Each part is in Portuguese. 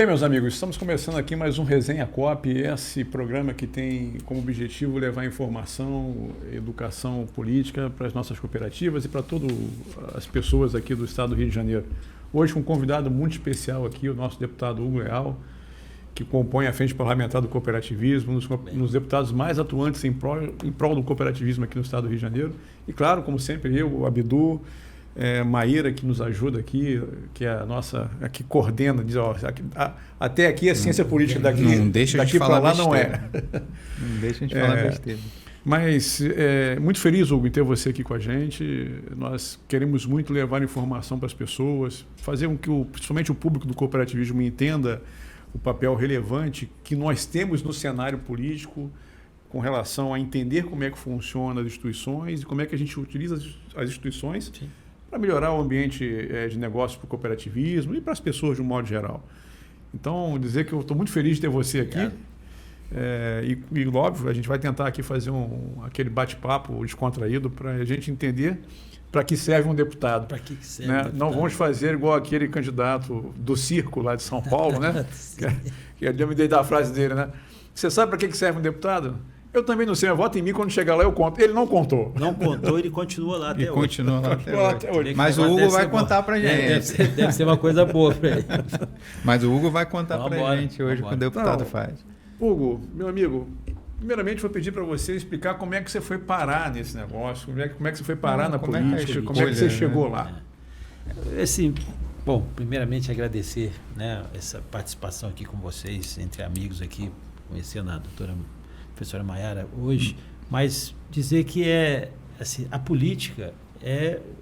Bem, meus amigos, estamos começando aqui mais um Resenha Coop, esse programa que tem como objetivo levar informação, educação política para as nossas cooperativas e para todas as pessoas aqui do estado do Rio de Janeiro. Hoje com um convidado muito especial aqui, o nosso deputado Hugo Leal, que compõe a Frente Parlamentar do Cooperativismo, nos deputados mais atuantes em prol do cooperativismo aqui no estado do Rio de Janeiro. E claro, como sempre, eu, o Abdu, Maíra, que nos ajuda aqui, que é a nossa, que coordena, diz, ó, até aqui a ciência política daqui, não deixa daqui para lá besteira. Não é. Não deixa a gente falar besteira. Mas muito feliz, Hugo, em ter você aqui com a gente. Nós queremos muito levar informação para as pessoas, fazer com que principalmente o público do cooperativismo entenda o papel relevante que nós temos no cenário político com relação a entender como é que funciona as instituições e como é que a gente utiliza as instituições para melhorar o ambiente de negócio para o cooperativismo e para as pessoas de um modo geral. Então, dizer que eu estou muito feliz de ter você aqui. E óbvio, a gente vai tentar aqui fazer aquele bate-papo descontraído para a gente entender para que serve um deputado. Para que serve né? um deputado? Não vamos fazer igual aquele candidato do circo lá de São Paulo, né? que eu me dei da frase dele, né? Você sabe para que serve um deputado? Eu também não sei, mas vota em mim, quando chegar lá eu conto. Ele não contou. Não contou, ele continua lá até hoje. Continua lá até hoje. Mas o Hugo vai contar pra gente. Deve ser uma coisa boa para ele. Mas o Hugo vai contar pra gente hoje o que o deputado faz. Hugo, meu amigo, primeiramente vou pedir para você explicar como é que você foi parar nesse negócio, como é que você foi parar na política, como é que você chegou lá. Assim, bom, primeiramente agradecer, né, essa participação aqui com vocês, entre amigos aqui, conhecendo a professora Maiara hoje, mas dizer que assim, a política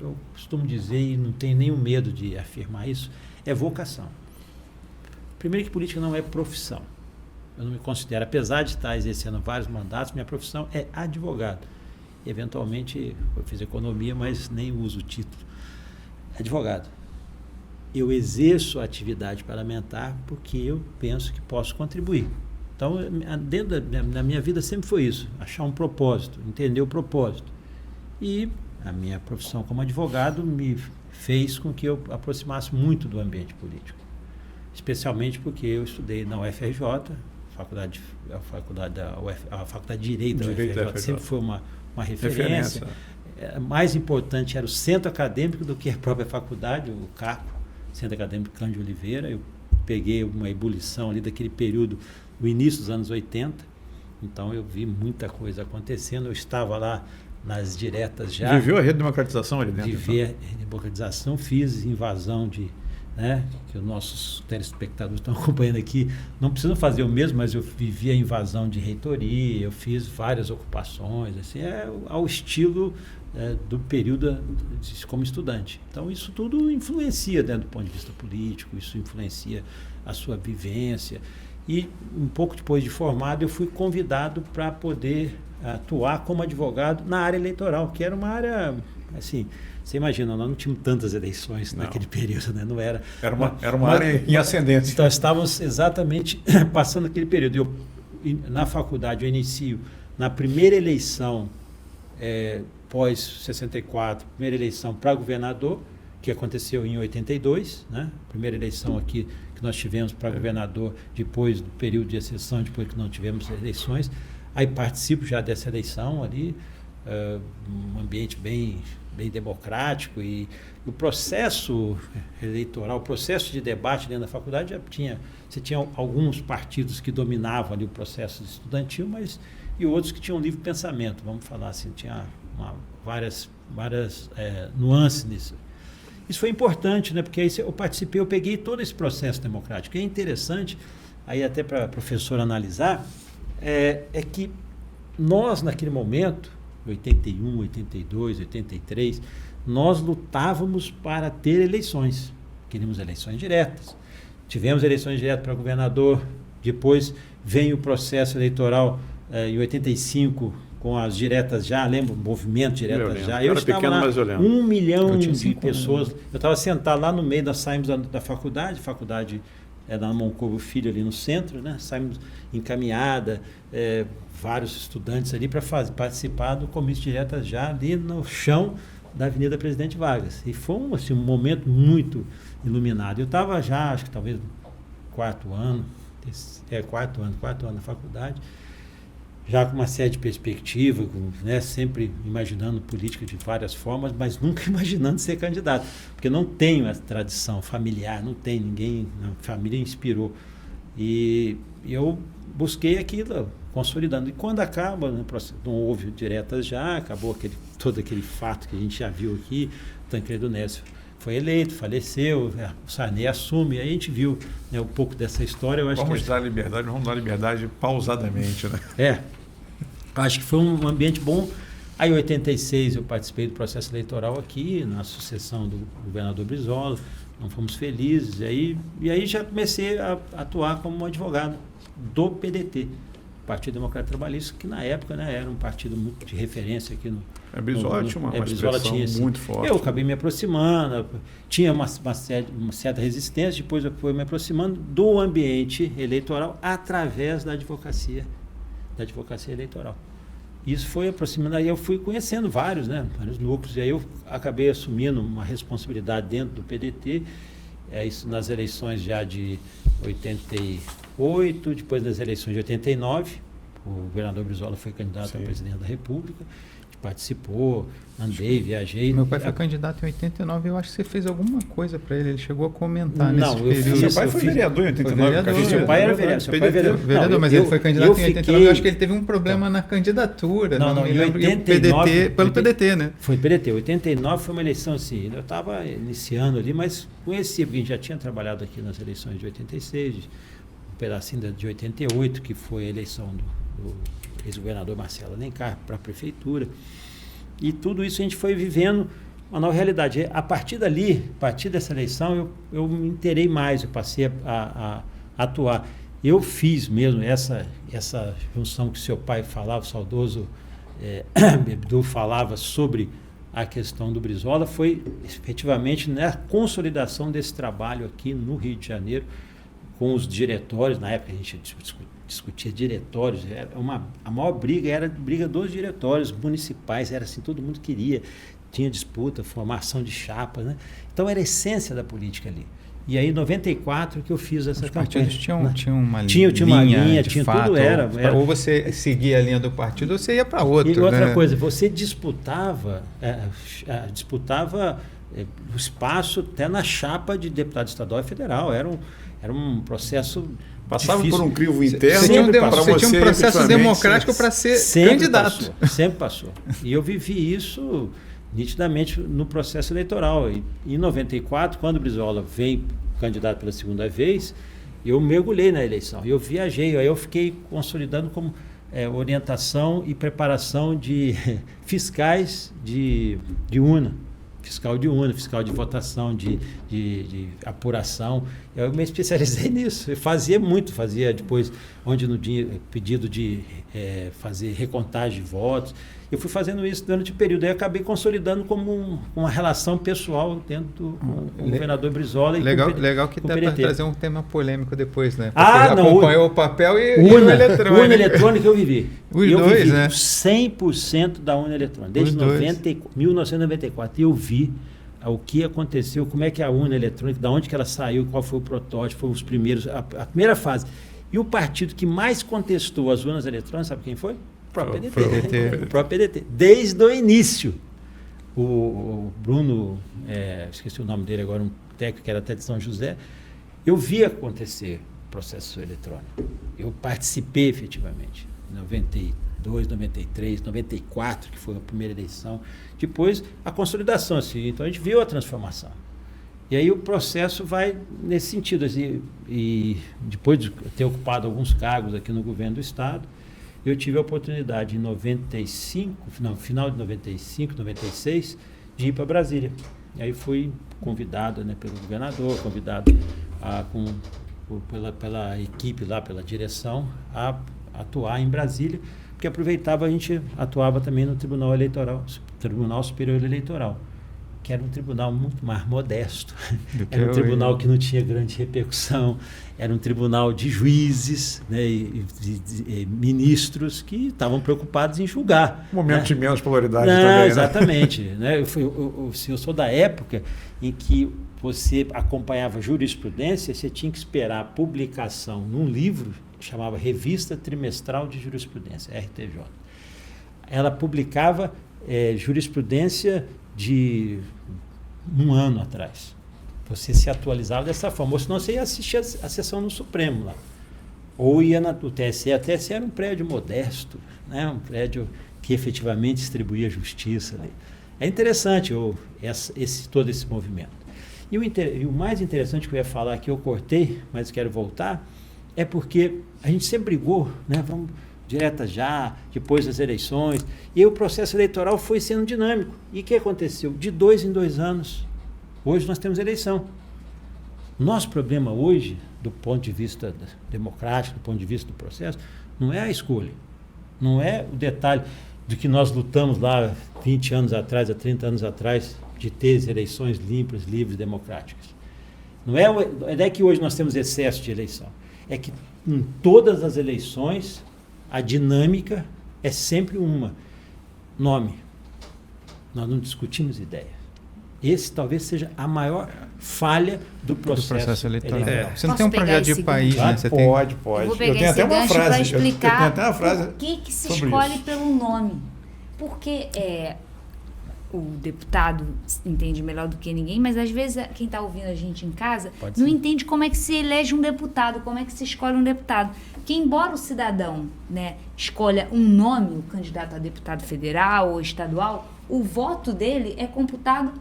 eu costumo dizer, e não tenho nenhum medo de afirmar isso, é vocação. Primeiro que política não é profissão. Eu não me considero, apesar de estar exercendo vários mandatos, minha profissão é advogado. Eventualmente, eu fiz economia, mas nem uso o título. Advogado. Eu exerço a atividade parlamentar porque eu penso que posso contribuir. Então, dentro da minha vida sempre foi isso, achar um propósito, entender o propósito. E a minha profissão como advogado me fez com que eu aproximasse muito do ambiente político. Especialmente porque eu estudei na UFRJ, a Faculdade de Direito da UFRJ sempre foi uma referência. Mais importante era o centro acadêmico do que a própria faculdade, o CACO, Centro Acadêmico Cândido Oliveira. Eu peguei uma ebulição ali daquele período, no início dos anos 80, então eu vi muita coisa acontecendo. Eu estava lá nas diretas já. Viveu a redemocratização ali dentro? Vivi a redemocratização, fiz invasão que os nossos telespectadores estão acompanhando aqui, não precisam fazer o mesmo, mas eu vivi a invasão de reitoria, eu fiz várias ocupações, assim, ao estilo do período como estudante. Então, isso tudo influencia, do ponto de vista político, isso influencia a sua vivência. E, um pouco depois de formado, eu fui convidado para poder atuar como advogado na área eleitoral, que era uma área, assim, você imagina, nós não tínhamos tantas eleições naquele período, né? Não era. Era uma área em ascendência. Então, estávamos exatamente passando aquele período. Na faculdade, eu inicio na primeira eleição pós-64, primeira eleição para governador, que aconteceu em 82, né? Primeira eleição aqui que nós tivemos para governador depois do período de exceção, depois que não tivemos eleições. Aí participo já dessa eleição ali, um ambiente bem democrático, e o processo eleitoral, o processo de debate dentro da faculdade você tinha alguns partidos que dominavam ali o processo estudantil, e outros que tinham livre pensamento, vamos falar assim, tinha várias nuances nisso. Isso foi importante, né? Porque aí eu participei, eu peguei todo esse processo democrático. E é interessante, aí até para a professora analisar, é que nós, naquele momento, 81, 82, 83, nós lutávamos para ter eleições. Queríamos eleições diretas. Tivemos eleições diretas para governador, depois vem o processo eleitoral em 85, com as diretas já, lembra? O movimento diretas já. Eu estava pequeno, lá, mas eu lembro. 1 milhão de pessoas. Eu estava sentado lá no meio, nós saímos da faculdade da Moncovo Filho ali no centro, né? Saímos encaminhada, vários estudantes ali para participar do comício diretas já ali no chão da Avenida Presidente Vargas. E foi um momento muito iluminado. Eu estava já, acho que talvez quarto ano na faculdade, já com uma série de perspectiva, né, sempre imaginando política de várias formas, mas nunca imaginando ser candidato, porque não tenho essa tradição familiar, não tem ninguém na família inspirou. E eu busquei aquilo, consolidando. E quando acaba, né, não houve diretas já, acabou todo aquele fato que a gente já viu aqui, Tancredo Neves foi eleito, faleceu, o Sarney assume, aí a gente viu, né, um pouco dessa história. Eu acho vamos dar liberdade pausadamente, né? Acho que foi um ambiente bom. Aí em 86 eu participei do processo eleitoral aqui, na sucessão do governador Brizola, não fomos felizes, e aí já comecei a atuar como advogado do PDT, Partido Democrata Trabalhista, que na época, né, era um partido muito de referência aqui no... Brizola tinha uma expressão muito forte. Eu acabei me aproximando, tinha uma certa resistência, depois eu fui me aproximando do ambiente eleitoral através da advocacia eleitoral. Isso foi aproximando, aí eu fui conhecendo vários núcleos, e aí eu acabei assumindo uma responsabilidade dentro do PDT, isso nas eleições já de 88, depois das eleições de 89, o governador Brizola foi candidato a presidente da República, participou, andei, viajei. Meu pai foi candidato em 89, eu acho que você fez alguma coisa para ele chegou a comentar nesse período. Seu pai foi vereador em 89. Seu pai era vereador. Mas ele foi candidato em 89, eu acho que ele teve um problema na candidatura. Não, em 89... Pelo PDT, né? Foi PDT. 89 foi uma eleição assim, eu estava iniciando ali, mas conhecia, porque a gente já tinha trabalhado aqui nas eleições de 86, um pedacinho de 88, que foi a eleição do ex-governador Marcelo Alencar para a prefeitura, e tudo isso a gente foi vivendo uma nova realidade. A partir dessa eleição, eu me inteirei mais, eu passei a atuar. Eu fiz mesmo essa junção que seu pai falava, o saudoso Bebdu falava sobre a questão do Brizola, foi efetivamente na consolidação desse trabalho aqui no Rio de Janeiro, com os diretórios. Na época a gente discutia diretórios, a maior briga era a briga dos diretórios municipais, era assim, todo mundo queria, tinha disputa, formação de chapas, né? Então era a essência da política ali. E aí em 94 que eu fiz essa campanha. Os partidos tinham uma linha, tinha fato, tudo era. Ou você seguia a linha do partido ou você ia para outro. E outra coisa, você disputava o espaço até na chapa de deputado estadual e federal, era um processo... Passava difícil. por um crivo interno. Você tinha um processo democrático para ser candidato. Sempre passou. E eu vivi isso nitidamente no processo eleitoral. E em 94, quando o Brizola veio candidato pela segunda vez, eu mergulhei na eleição. Eu viajei, aí eu fiquei consolidando como orientação e preparação de fiscais de urna. Fiscal de urna, fiscal de votação, de apuração. Eu me especializei nisso. Eu fazia depois, onde no dia pedido de fazer recontagem de votos. Eu fui fazendo isso durante o período. Aí acabei consolidando como uma relação pessoal dentro do governador Brizola. Legal que dá para trazer um tema polêmico depois, né? Porque acompanhou o papel e urna eletrônica. Urna eletrônica eu vivi. Eu vivi, né? 100% da urna eletrônica. Desde 1994. Eu vi o que aconteceu, como é que a urna eletrônica, de onde que ela saiu, qual foi o protótipo, foram os primeiros, a primeira fase. E o partido que mais contestou as urnas eletrônicas, sabe quem foi? O próprio PDT. O próprio PDT. Desde o início. O Bruno, esqueci o nome dele agora, um técnico que era até de São José, eu vi acontecer o processo eletrônico. Eu participei efetivamente. 92, 93, 94, que foi a primeira eleição. Depois, a consolidação. Assim, então, a gente viu a transformação. E aí o processo vai nesse sentido. Assim, e depois de ter ocupado alguns cargos aqui no governo do Estado, eu tive a oportunidade em final de 95, 96, de ir para Brasília. E aí fui convidado, né, pelo governador, convidado pela equipe lá, pela direção, a atuar em Brasília, porque aproveitava, a gente atuava também no Tribunal Superior Eleitoral, que era um tribunal muito mais modesto. Era um tribunal que não tinha grande repercussão, era um tribunal de juízes, né, e ministros que estavam preocupados em julgar. Um momento, né, de menos polaridade não, também. Exatamente. Né? Eu sou da época em que você acompanhava jurisprudência, você tinha que esperar a publicação num livro que chamava Revista Trimestral de Jurisprudência, RTJ. Ela publicava jurisprudência de um ano atrás. Você se atualizava dessa forma, ou senão você ia assistir a sessão no Supremo lá. Ou ia no TSE. A TSE era um prédio modesto, né? Um prédio que efetivamente distribuía justiça ali. É interessante todo esse movimento. E o mais interessante que eu ia falar, que eu cortei, mas quero voltar, é porque a gente sempre brigou, né? Vamos direta já, depois das eleições, e aí o processo eleitoral foi sendo dinâmico. E o que aconteceu? De 2 em 2 anos, hoje nós temos eleição. Nosso problema hoje, do ponto de vista democrático, do ponto de vista do processo, não é a escolha, não é o detalhe de que nós lutamos lá 20 anos atrás, há 30 anos atrás, de ter eleições limpas, livres, democráticas. Não é que hoje nós temos excesso de eleição. É que em todas as eleições, a dinâmica é sempre uma. Nome. Nós não discutimos ideia. Esse talvez seja a maior falha do processo eleitoral. Você não tem um projeto de país, né? Você Pode. Eu vou pegar tenho até uma frase para explicar tenho até uma frase por que se escolhe isso. pelo nome. Porque o deputado entende melhor do que ninguém, mas às vezes quem está ouvindo a gente em casa não entende como é que se elege um deputado, como é que se escolhe um deputado. Que embora o cidadão, né, escolha um nome, o candidato a deputado federal ou estadual, o voto dele é computado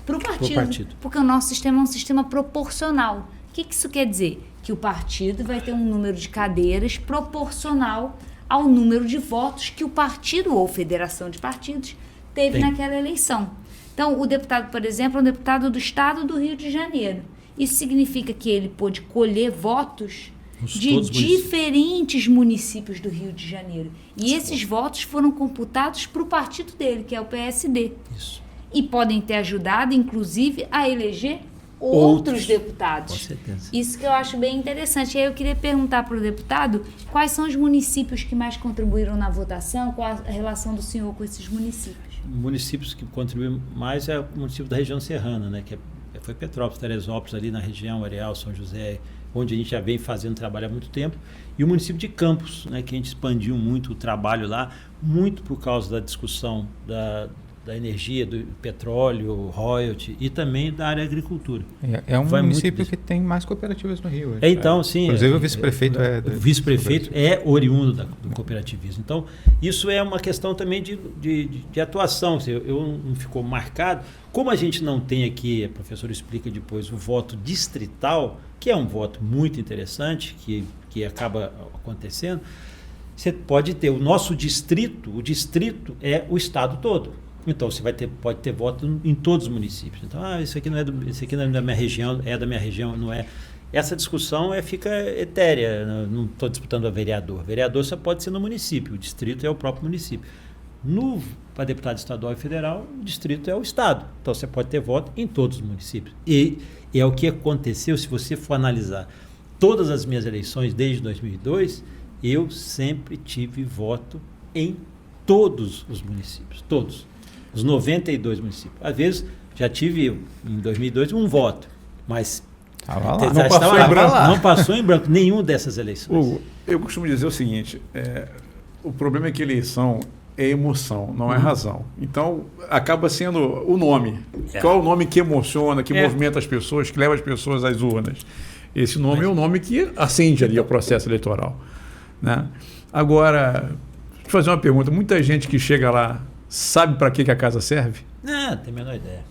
para o partido, porque o nosso sistema é um sistema proporcional. O que isso quer dizer? Que o partido vai ter um número de cadeiras proporcional ao número de votos que o partido ou federação de partidos teve naquela eleição. Então, o deputado, por exemplo, é um deputado do estado do Rio de Janeiro. Isso significa que ele pôde colher votos de diferentes municípios do Rio de Janeiro. E esses votos foram computados para o partido dele, que é o PSD. Isso. E podem ter ajudado, inclusive, a eleger outros deputados. Com certeza. Isso que eu acho bem interessante. E aí eu queria perguntar para o deputado quais são os municípios que mais contribuíram na votação, qual a relação do senhor com esses municípios? Municípios que contribuem mais é o município da região serrana, né? Que foi Petrópolis, Teresópolis, ali na região, Areal, São José, onde a gente já vem fazendo trabalho há muito tempo. E o município de Campos, né? Que a gente expandiu muito o trabalho lá, muito por causa da discussão da energia, do petróleo, royalty e também da área agricultura. É um município que tem mais cooperativas no Rio. Então, sim. Inclusive o vice-prefeito o vice-prefeito é oriundo do cooperativismo. Então, isso é uma questão também de atuação. Eu não ficou marcado. Como a gente não tem aqui, a professora explica depois, o voto distrital, que é um voto muito interessante, que acaba acontecendo, você pode ter o nosso distrito, o distrito é o estado todo. Então, você pode ter voto em todos os municípios. Então, isso aqui não é da minha região, é da minha região, não é. Essa discussão fica etérea, não estou disputando a vereador. Vereador só pode ser no município, o distrito é o próprio município. Para deputado estadual e federal, o distrito é o estado. Então, você pode ter voto em todos os municípios. E é o que aconteceu, se você for analisar todas as minhas eleições desde 2002, eu sempre tive voto em todos os municípios, todos. Os 92 municípios. Às vezes, já tive, em 2002, um voto, mas não passou em branco nenhum dessas eleições. Hugo, eu costumo dizer o seguinte, o problema é que eleição é emoção, não é razão. Então, acaba sendo o nome. Qual é o nome que emociona, que movimenta as pessoas, que leva as pessoas às urnas? Esse nome é o nome que acende ali o processo eleitoral. Né? Agora, deixa eu fazer uma pergunta. Muita gente que chega lá sabe para que a casa serve? Não tem a menor ideia.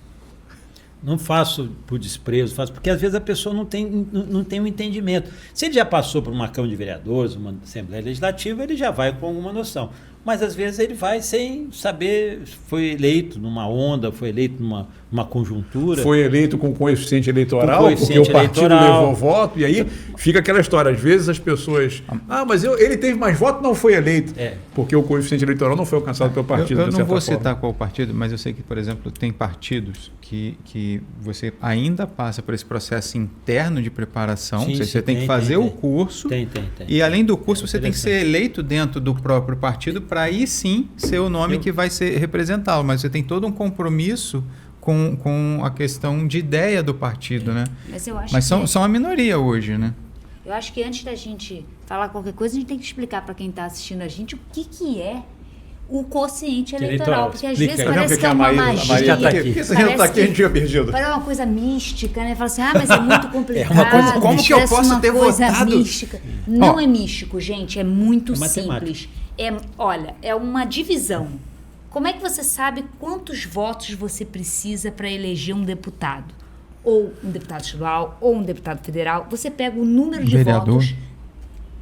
Não faço por desprezo, faço porque às vezes a pessoa não tem um entendimento. Se ele já passou por uma Câmara de Vereadores, uma Assembleia Legislativa, ele já vai com alguma noção. Mas às vezes ele vai sem saber, foi eleito numa onda, foi eleito numa conjuntura. Foi eleito com coeficiente eleitoral, porque o partido levou voto, e aí fica aquela história. Às vezes as pessoas... mas ele teve mais voto, não foi eleito. Porque o coeficiente eleitoral não foi alcançado pelo partido. Eu não vou citar qual partido, mas eu sei que, por exemplo, tem partidos que você ainda passa por esse processo interno de preparação. Sim, você tem que fazer o curso. E além do curso, você tem que ser eleito dentro do próprio partido para aí sim ser o nome que vai ser representá-lo. Mas você tem todo um compromisso com a questão de ideia do partido, né? Mas eu acho Mas são a minoria hoje, né? Eu acho que antes da gente falar qualquer coisa, a gente tem que explicar para quem está assistindo a gente o que é o quociente eleitoral. Porque às vezes parece que é uma magia. Porque se a gente está aqui, a gente tinha perdido. Parece uma coisa mística, né? Fala assim, mas é muito complicado. Uma coisa, como que eu posso ter votado? Mística. Não é místico, gente. É muito simples. Olha, é uma divisão. Como é que você sabe quantos votos você precisa para eleger um deputado? Ou um deputado estadual, ou um deputado federal? Você pega o número de votos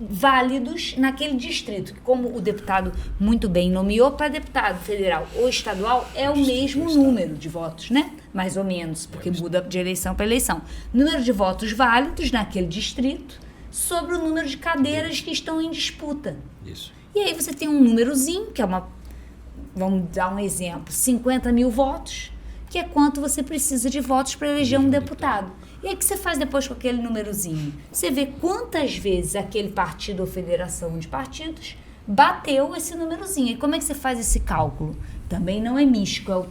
válidos naquele distrito. Como o deputado muito bem nomeou, para deputado federal ou estadual é o mesmo número de votos, né? Mais ou menos, porque muda de eleição para eleição. Número de votos válidos naquele distrito sobre o número de cadeiras que estão em disputa. Isso. E aí você tem um númerozinho, que é vamos dar um exemplo, 50 mil votos, que é quanto você precisa de votos para eleger um deputado. E aí o que você faz depois com aquele númerozinho? Você vê quantas vezes aquele partido ou federação de partidos bateu esse númerozinho. E como é que você faz esse cálculo? Também não é místico, é o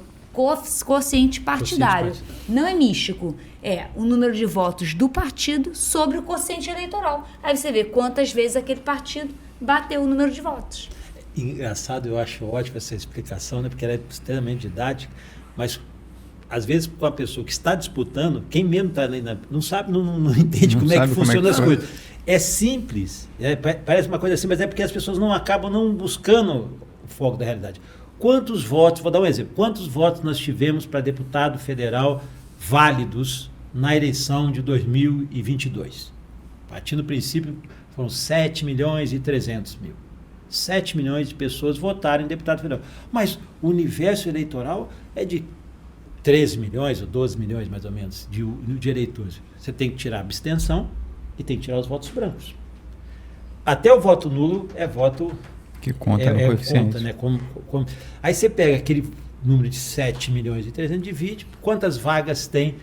quociente partidário. Não é místico, é o número de votos do partido sobre o quociente eleitoral. Aí você vê quantas vezes aquele partido bateu o número de votos. Engraçado, eu acho ótima essa explicação, né? Porque ela é extremamente didática, mas às vezes com a pessoa que está disputando, quem mesmo está ali não sabe, não entende como é que funcionam as coisas. É simples, parece uma coisa assim, mas é porque as pessoas acabam não buscando o foco da realidade. Quantos votos, vou dar um exemplo, quantos votos nós tivemos para deputado federal válidos na eleição de 2022? Partindo do princípio, foram 7.300.000. 7 milhões de pessoas votaram em deputado federal. Mas o universo eleitoral é de 13 milhões ou 12 milhões, mais ou menos, de eleitores. Você tem que tirar a abstenção e tem que tirar os votos brancos. Até o voto nulo é voto... Que conta no coeficiente. Conta, né? Aí você pega aquele número de 7 milhões e 300, divide, quantas vagas tem,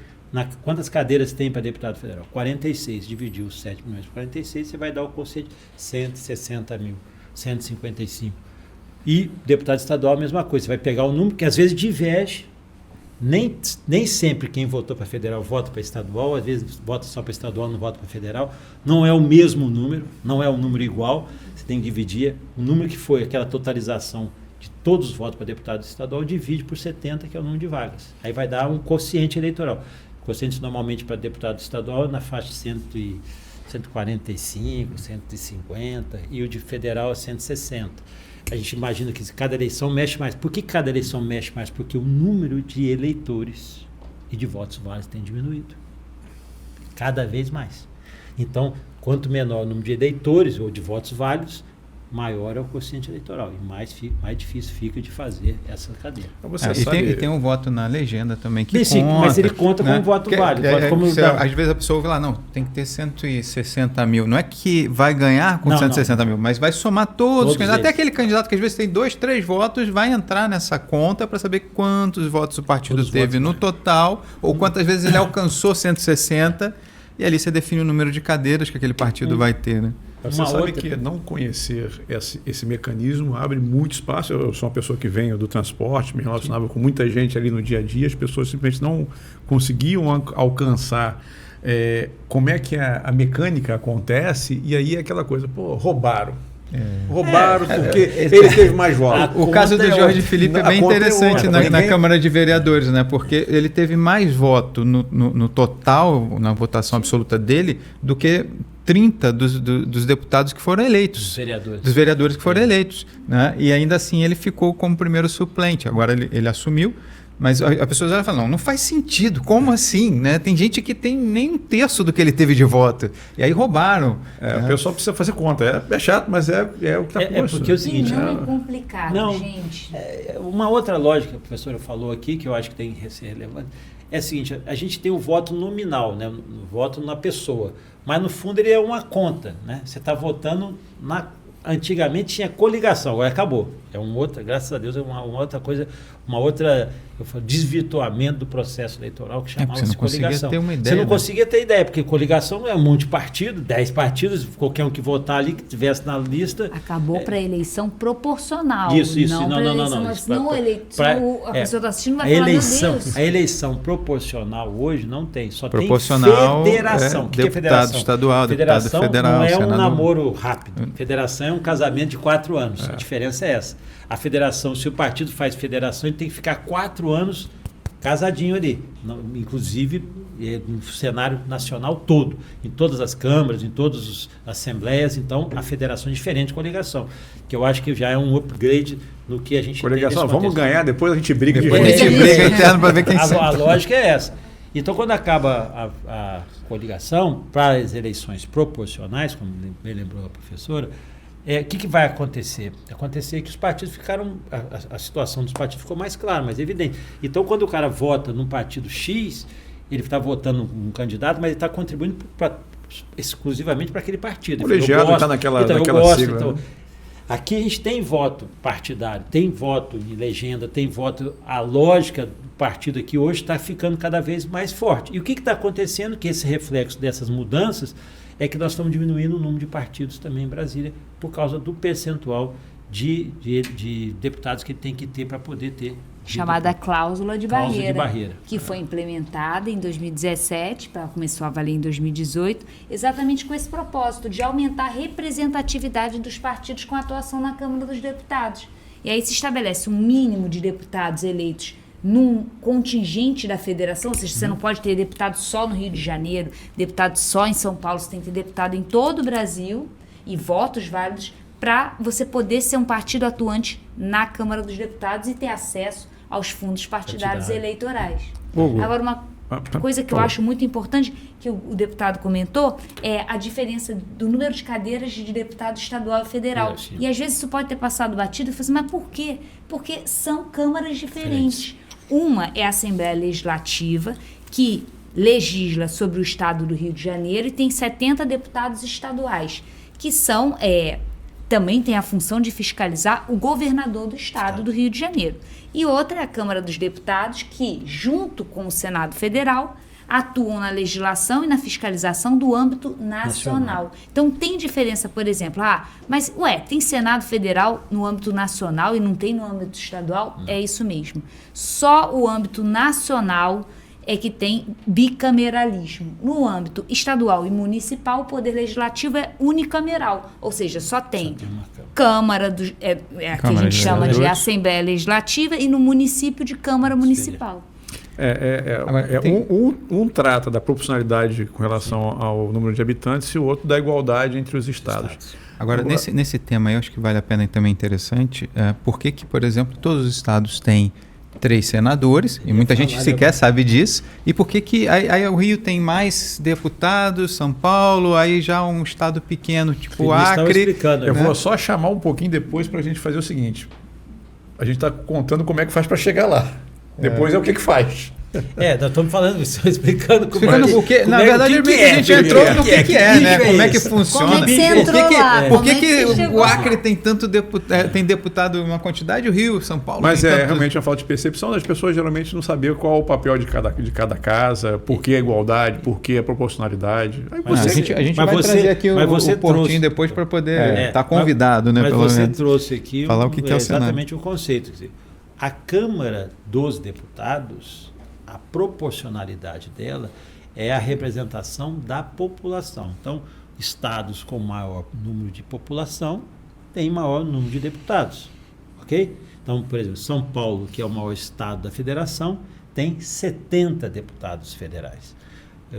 quantas cadeiras tem para deputado federal? 46, dividiu os 7 milhões por 46, você vai dar o quociente 160 mil. 155. E deputado estadual, a mesma coisa. Você vai pegar o número, que às vezes diverge. Nem sempre quem votou para federal vota para estadual, às vezes vota só para estadual, não vota para federal. Não é o mesmo número, não é um número igual. Você tem que dividir. O número que foi aquela totalização de todos os votos para deputado estadual, divide por 70, que é o número de vagas. Aí vai dar um quociente eleitoral. O quociente normalmente para deputado estadual é na faixa de 145, 150 e o de federal é 160. A gente imagina que cada eleição mexe mais. Por que cada eleição mexe mais? Porque o número de eleitores e de votos válidos tem diminuído. Cada vez mais. Então, quanto menor o número de eleitores ou de votos válidos, maior é o quociente eleitoral e mais difícil fica de fazer essa cadeira. E tem um voto na legenda também que conta. Mas ele conta como voto válido. Às vezes a pessoa ouve lá, não, tem que ter 160 mil. Não é que vai ganhar com 160 mil, mas vai somar todos os candidatos. Até aquele candidato que às vezes tem 2, 3 votos, vai entrar nessa conta para saber quantos votos o partido teve no total, ou quantas vezes ele alcançou 160, e ali você define o número de cadeiras que aquele partido vai ter, né? Você sabe que não conhecer esse mecanismo abre muito espaço. Eu sou uma pessoa que venho do transporte, me relacionava com muita gente ali no dia a dia, as pessoas simplesmente não conseguiam alcançar como é que a mecânica acontece, e aí é aquela coisa, roubaram. Roubaram porque ele teve mais votos. O caso do Jorge Felipe é bem interessante na Câmara de Vereadores, né? Porque ele teve mais voto no total, na votação absoluta dele, do que 30 dos deputados que foram eleitos. Dos vereadores que foram eleitos. Né? E ainda assim ele ficou como primeiro suplente. Agora ele assumiu. Mas a pessoa fala, não faz sentido, como assim? Né? Tem gente que tem nem 1/3 do que ele teve de voto. E aí roubaram. O pessoal precisa fazer conta. É chato, mas é o que está posto. Porque é o seguinte... Não é complicado, gente. Uma outra lógica que a professora falou aqui, que eu acho que tem que ser relevante, é a seguinte, a gente tem o voto nominal, né? O voto na pessoa. Mas, no fundo, ele é uma conta. Né? Você está votando... Antigamente tinha coligação, agora acabou. graças a Deus, é uma outra coisa, desvirtuamento do processo eleitoral que chamava-se coligação. Você não conseguia ter ideia, porque coligação é um monte de partido, 10 partidos, qualquer um que votar ali, que tivesse na lista. Acabou para eleição proporcional. Isso. Não. A pessoa está assistindo vai falar, meu Deus. A eleição proporcional hoje não tem, só proporcional tem federação. O que é federação? Deputado estadual, federação deputado federal, não é senador. um namoro rápido. Federação é um casamento de 4 anos. A diferença é essa. A federação, se o partido faz federação, ele tem que ficar 4 anos casadinho ali. Inclusive no cenário nacional todo. Em todas as câmaras, em todas as assembleias. Então, a federação é diferente de coligação. Que eu acho que já é um upgrade no que a gente coligação, vamos ganhar, depois a gente briga. Depois a gente briga interno para ver quem sabe. A lógica é essa. Então, quando acaba a coligação, para as eleições proporcionais, como bem lembrou a professora, o que vai acontecer? Acontecer que os partidos ficaram, a situação dos partidos ficou mais clara, mais evidente. Então, quando o cara vota num partido X, ele está votando um candidato, mas ele está contribuindo exclusivamente para aquele partido. O colegiado está naquela sigla. Então, aqui a gente tem voto partidário, tem voto em legenda, tem voto. A lógica do partido aqui hoje está ficando cada vez mais forte. E o que está acontecendo? Que esse reflexo dessas mudanças é que nós estamos diminuindo o número de partidos também em Brasília por causa do percentual de deputados que tem que ter para poder ter. Chamada cláusula de barreira, que foi implementada em 2017, começou a valer em 2018, exatamente com esse propósito de aumentar a representatividade dos partidos com atuação na Câmara dos Deputados. E aí se estabelece um mínimo de deputados eleitos num contingente da federação, ou seja, você não pode ter deputado só no Rio de Janeiro, deputado só em São Paulo, você tem que ter deputado em todo o Brasil e votos válidos para você poder ser um partido atuante na Câmara dos Deputados e ter acesso aos fundos partidários eleitorais. Agora, uma coisa que eu acho muito importante, que o deputado comentou, é a diferença do número de cadeiras de deputado estadual e federal. E às vezes isso pode ter passado batido e falou assim, mas por quê? Porque são câmaras diferentes. Uma é a Assembleia Legislativa, que legisla sobre o estado do Rio de Janeiro e tem 70 deputados estaduais, que são... também tem a função de fiscalizar o governador do estado do Rio de Janeiro. E outra é a Câmara dos Deputados, que, junto com o Senado Federal, atuam na legislação e na fiscalização do âmbito nacional. Então, tem diferença, por exemplo, mas, tem Senado Federal no âmbito nacional e não tem no âmbito estadual? Não. É isso mesmo. Só o âmbito nacional é que tem bicameralismo. No âmbito estadual e municipal, o poder legislativo é unicameral, ou seja, só tem Câmara, que a gente chama de Assembleia Legislativa, e no município de Câmara Municipal. Um trata da proporcionalidade com relação ao número de habitantes e o outro da igualdade entre os estados. Agora, nesse tema aí, eu acho que vale a pena e também interessante, por que, por exemplo, todos os estados têm 3 senadores, e muita gente sequer sabe disso, e por que aí o Rio tem mais deputados, São Paulo, aí já um estado pequeno, tipo Acre. Eu vou só chamar um pouquinho depois para a gente fazer o seguinte, a gente está contando como é que faz para chegar lá, depois é o que faz. Nós estamos falando isso, explicando como na verdade, a gente entrou no que é, né? Como é que funciona. Como é que você entrou lá? Por que o Acre tem tanto tem deputado uma quantidade, o Rio, São Paulo... Mas realmente uma falta de percepção das pessoas geralmente não saber qual o papel de cada casa, por que a igualdade, por que a proporcionalidade. A gente vai trazer aqui o Portinho depois para poder estar convidado, né? Mas você trouxe aqui falar o que é exatamente o conceito. Quer dizer, a Câmara dos Deputados, a proporcionalidade dela é a representação da população. Então, estados com maior número de população têm maior número de deputados, ok? Então, por exemplo, São Paulo, que é o maior estado da federação, tem 70 deputados federais.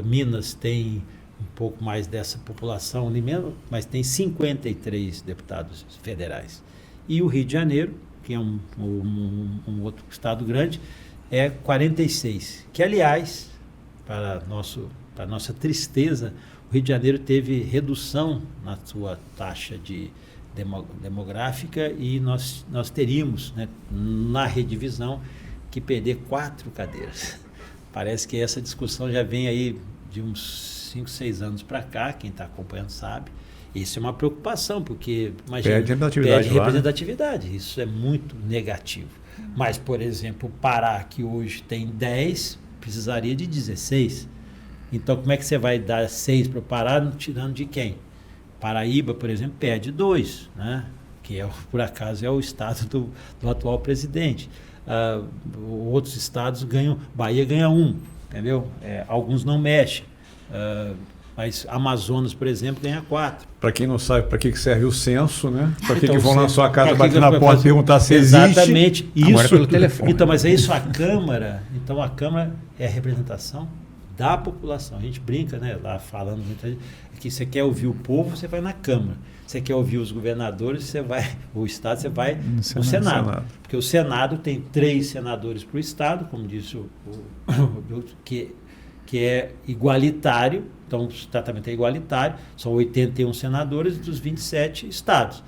Minas tem um pouco mais dessa população ali mesmo, mas tem 53 deputados federais. E o Rio de Janeiro, que é um outro estado grande, é 46, que, aliás, para nossa tristeza, o Rio de Janeiro teve redução na sua taxa demográfica e nós teríamos, né, na redivisão, que perder 4 cadeiras. Parece que essa discussão já vem aí de uns 5, 6 anos para cá, quem está acompanhando sabe, Isso é uma preocupação, porque imagina, perde representatividade. Isso é muito negativo. Mas, por exemplo, o Pará, que hoje tem 10, precisaria de 16. Então, como é que você vai dar 6 para o Pará, tirando de quem? Paraíba, por exemplo, perde 2, né? Que por acaso é o estado do atual presidente. Outros estados ganham, Bahia ganha 1, entendeu? Alguns não mexem. Mas Amazonas, por exemplo, ganha 4. Para quem não sabe para que serve o censo, né? Para que então, vão na sua casa bater na porta e perguntar se exatamente, existe. Isso. Agora pelo telefone. Então, mas é isso, a Câmara é a representação da população. A gente brinca, né, lá falando muita gente, que você quer ouvir o povo, você vai na Câmara. Você quer ouvir os governadores, você vai, o Estado, você vai no Senado. Porque o Senado tem 3 senadores para o Estado, como disse que é igualitário, então o tratamento é igualitário, são 81 senadores dos 27 estados.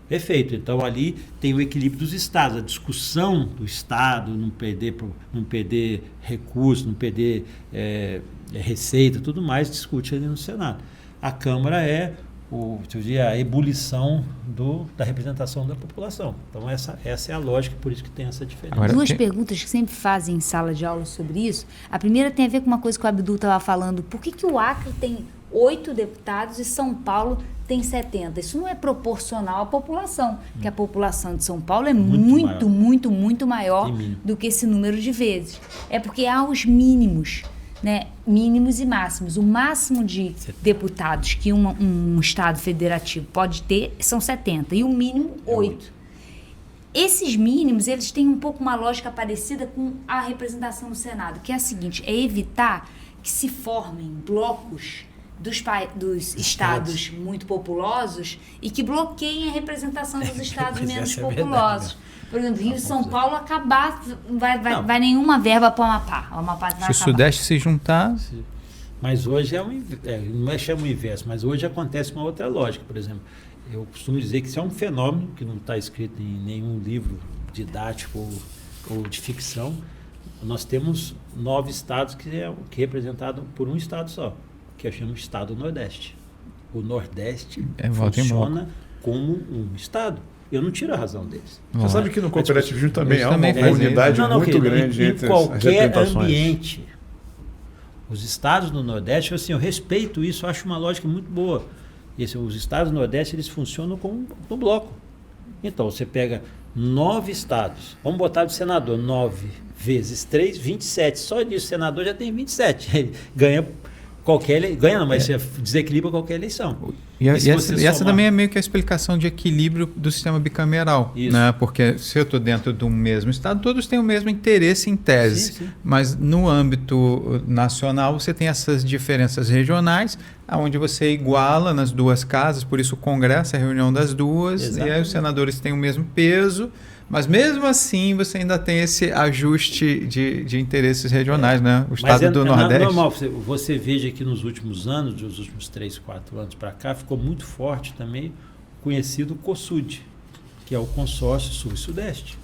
Perfeito, então ali tem o equilíbrio dos estados, a discussão do Estado, não perder recursos, não perder receita, tudo mais, discute ali no Senado. A Câmara é a ebulição da representação da população. Então, essa é a lógica, por isso que tem essa diferença. Agora, 2 perguntas que sempre fazem em sala de aula sobre isso. A primeira tem a ver com uma coisa que o Abdul estava falando. Por que o Acre tem 8 deputados e São Paulo tem 70? Isso não é proporcional à população, porque a população de São Paulo é muito maior do que esse número de vezes. É porque há os mínimos, né, mínimos e máximos. O máximo de deputados que um Estado federativo pode ter são 70 e o mínimo 8. Esses mínimos, eles têm um pouco uma lógica parecida com a representação no Senado, que é a seguinte, é evitar que se formem blocos dos estados muito populosos e que bloqueiem a representação dos estados menos populosos. Por exemplo, Rio e São Paulo acabar, vai nenhuma verba para o Amapá. Se o Sudeste se juntar... Mas hoje não é chama o inverso, mas hoje acontece uma outra lógica, por exemplo. Eu costumo dizer que isso é um fenômeno que não está escrito em nenhum livro didático ou de ficção. Nós temos 9 estados que é representado por um estado só, que eu chamo de Estado Nordeste. O Nordeste funciona como um estado. Eu não tiro a razão deles. Você sabe que no cooperativismo também há uma comunidade muito grande entre as representações. Ambiente. Os estados do Nordeste, assim, eu respeito isso, acho uma lógica muito boa. Os estados do Nordeste, eles funcionam como no bloco. Então, você pega 9 estados, vamos botar de senador, 9 vezes 3, 27. Só disso, o senador já tem 27. Ele ganha mas você desequilibra qualquer eleição. E essa também é meio que a explicação de equilíbrio do sistema bicameral, né? Porque se eu estou dentro de um mesmo estado, todos têm o mesmo interesse em tese, sim. Mas no âmbito nacional você tem essas diferenças regionais, onde você iguala nas 2 casas, por isso o Congresso é a reunião das 2, exatamente. E aí os senadores têm o mesmo peso, mas mesmo assim você ainda tem esse ajuste de interesses regionais, né? O estado do Nordeste. É normal, você veja que nos últimos anos, dos últimos 3, 4 anos para cá, ficou muito forte também o conhecido COSUD, que é o Consórcio Sul e Sudeste.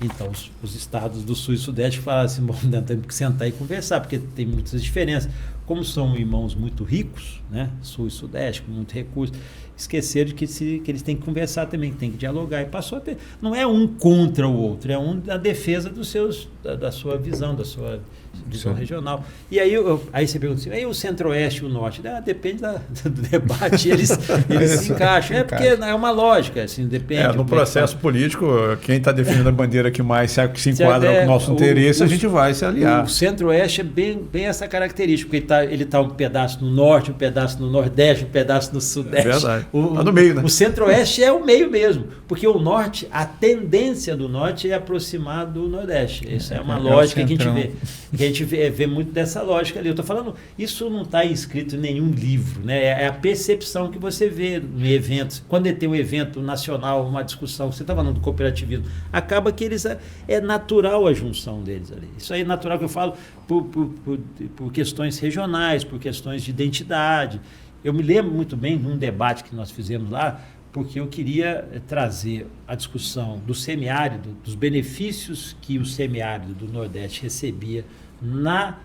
Então, os estados do Sul e Sudeste falaram assim, bom, temos que sentar e conversar, porque tem muitas diferenças. Como são irmãos muito ricos, né? Sul e Sudeste, com muito recurso, esqueceram de que eles têm que conversar também, que tem que dialogar. E passou a ter. Não é um contra o outro, é a defesa da sua visão, da sua visão regional. E aí você pergunta assim, aí o Centro-Oeste e o Norte? Depende do debate, eles se encaixam. É porque é uma lógica, assim, depende. No processo político, quem está defendendo a bandeira que mais se enquadra com o nosso interesse, a gente vai se aliar. O Centro-Oeste é bem essa característica, porque ele está um pedaço no Norte, um pedaço no Nordeste, um pedaço no Sudeste. É verdade. Está no meio, né? O Centro-Oeste é o meio mesmo, porque o Norte, a tendência do Norte é aproximar do Nordeste. Isso é uma lógica que a gente vê muito dessa lógica ali. Eu estou falando, isso não está escrito em nenhum livro, né? É a percepção que você vê em eventos. Quando tem um evento nacional, uma discussão, você está falando do cooperativismo, acaba que é natural a junção deles ali. Isso aí é natural, que eu falo por questões regionais, por questões de identidade. Eu me lembro muito bem de um debate que nós fizemos lá, porque eu queria trazer a discussão do semiárido, dos benefícios que o semiárido do Nordeste recebia na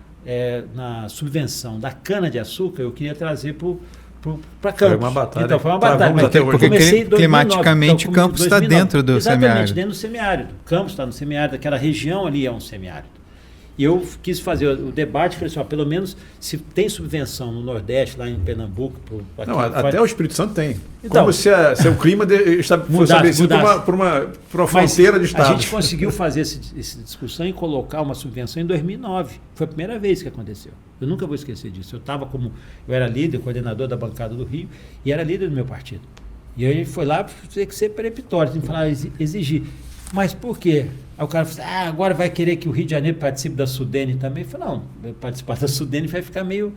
subvenção da cana-de-açúcar, eu queria trazer para para Campos. Foi uma batalha. Então, foi uma batalha. Mas porque climaticamente Campos está dentro do semiárido. Exatamente, dentro do semiárido. Campos está no semiárido, aquela região ali é um semiárido. E eu quis fazer o debate, falei assim, pelo menos se tem subvenção no Nordeste, lá em Pernambuco... Até o Espírito Santo tem. Então, como se o clima foi estabelecido por uma fronteira de estados. A gente conseguiu fazer essa discussão e colocar uma subvenção em 2009. Foi a primeira vez que aconteceu. Eu nunca vou esquecer disso. Eu era líder, coordenador da bancada do Rio, e era líder do meu partido. E aí foi lá, tinha que ser peremptório, tem que falar, exigir. Mas por quê? Aí o cara falou assim, agora vai querer que o Rio de Janeiro participe da Sudene também? Eu falei, não, participar da Sudene vai ficar meio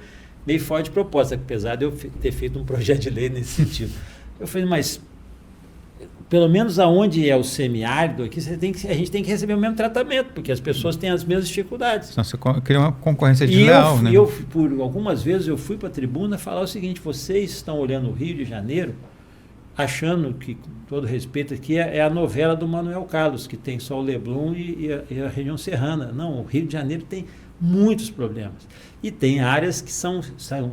fora de proposta, apesar de eu ter feito um projeto de lei nesse sentido. Eu falei, mas pelo menos aonde é o semiárido aqui, a gente tem que receber o mesmo tratamento, porque as pessoas têm as mesmas dificuldades. Senão você cria uma concorrência desleal, né? Por algumas vezes eu fui para a tribuna falar o seguinte, vocês estão olhando o Rio de Janeiro achando que, com todo respeito, aqui é a novela do Manuel Carlos, que tem só o Leblon e a região serrana. Não, o Rio de Janeiro tem muitos problemas. E tem áreas que são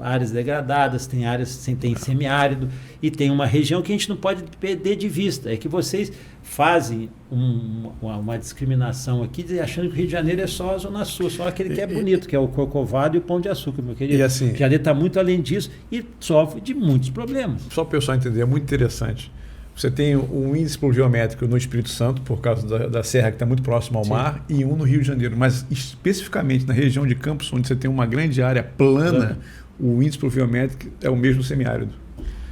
áreas degradadas, tem áreas que tem semiárido, e tem uma região que a gente não pode perder de vista. É que vocês fazem uma discriminação aqui, achando que o Rio de Janeiro é só a Zona Sul, só aquele que é bonito, que é o Corcovado e o Pão de Açúcar, meu querido. E assim, o Rio de Janeiro está muito além disso e sofre de muitos problemas. Só para o pessoal entender, é muito interessante. Você tem um índice pluviométrico no Espírito Santo, por causa da serra que está muito próxima ao mar, e um no Rio de Janeiro. Mas especificamente na região de Campos, onde você tem uma grande área plana, o índice pluviométrico é o mesmo semiárido.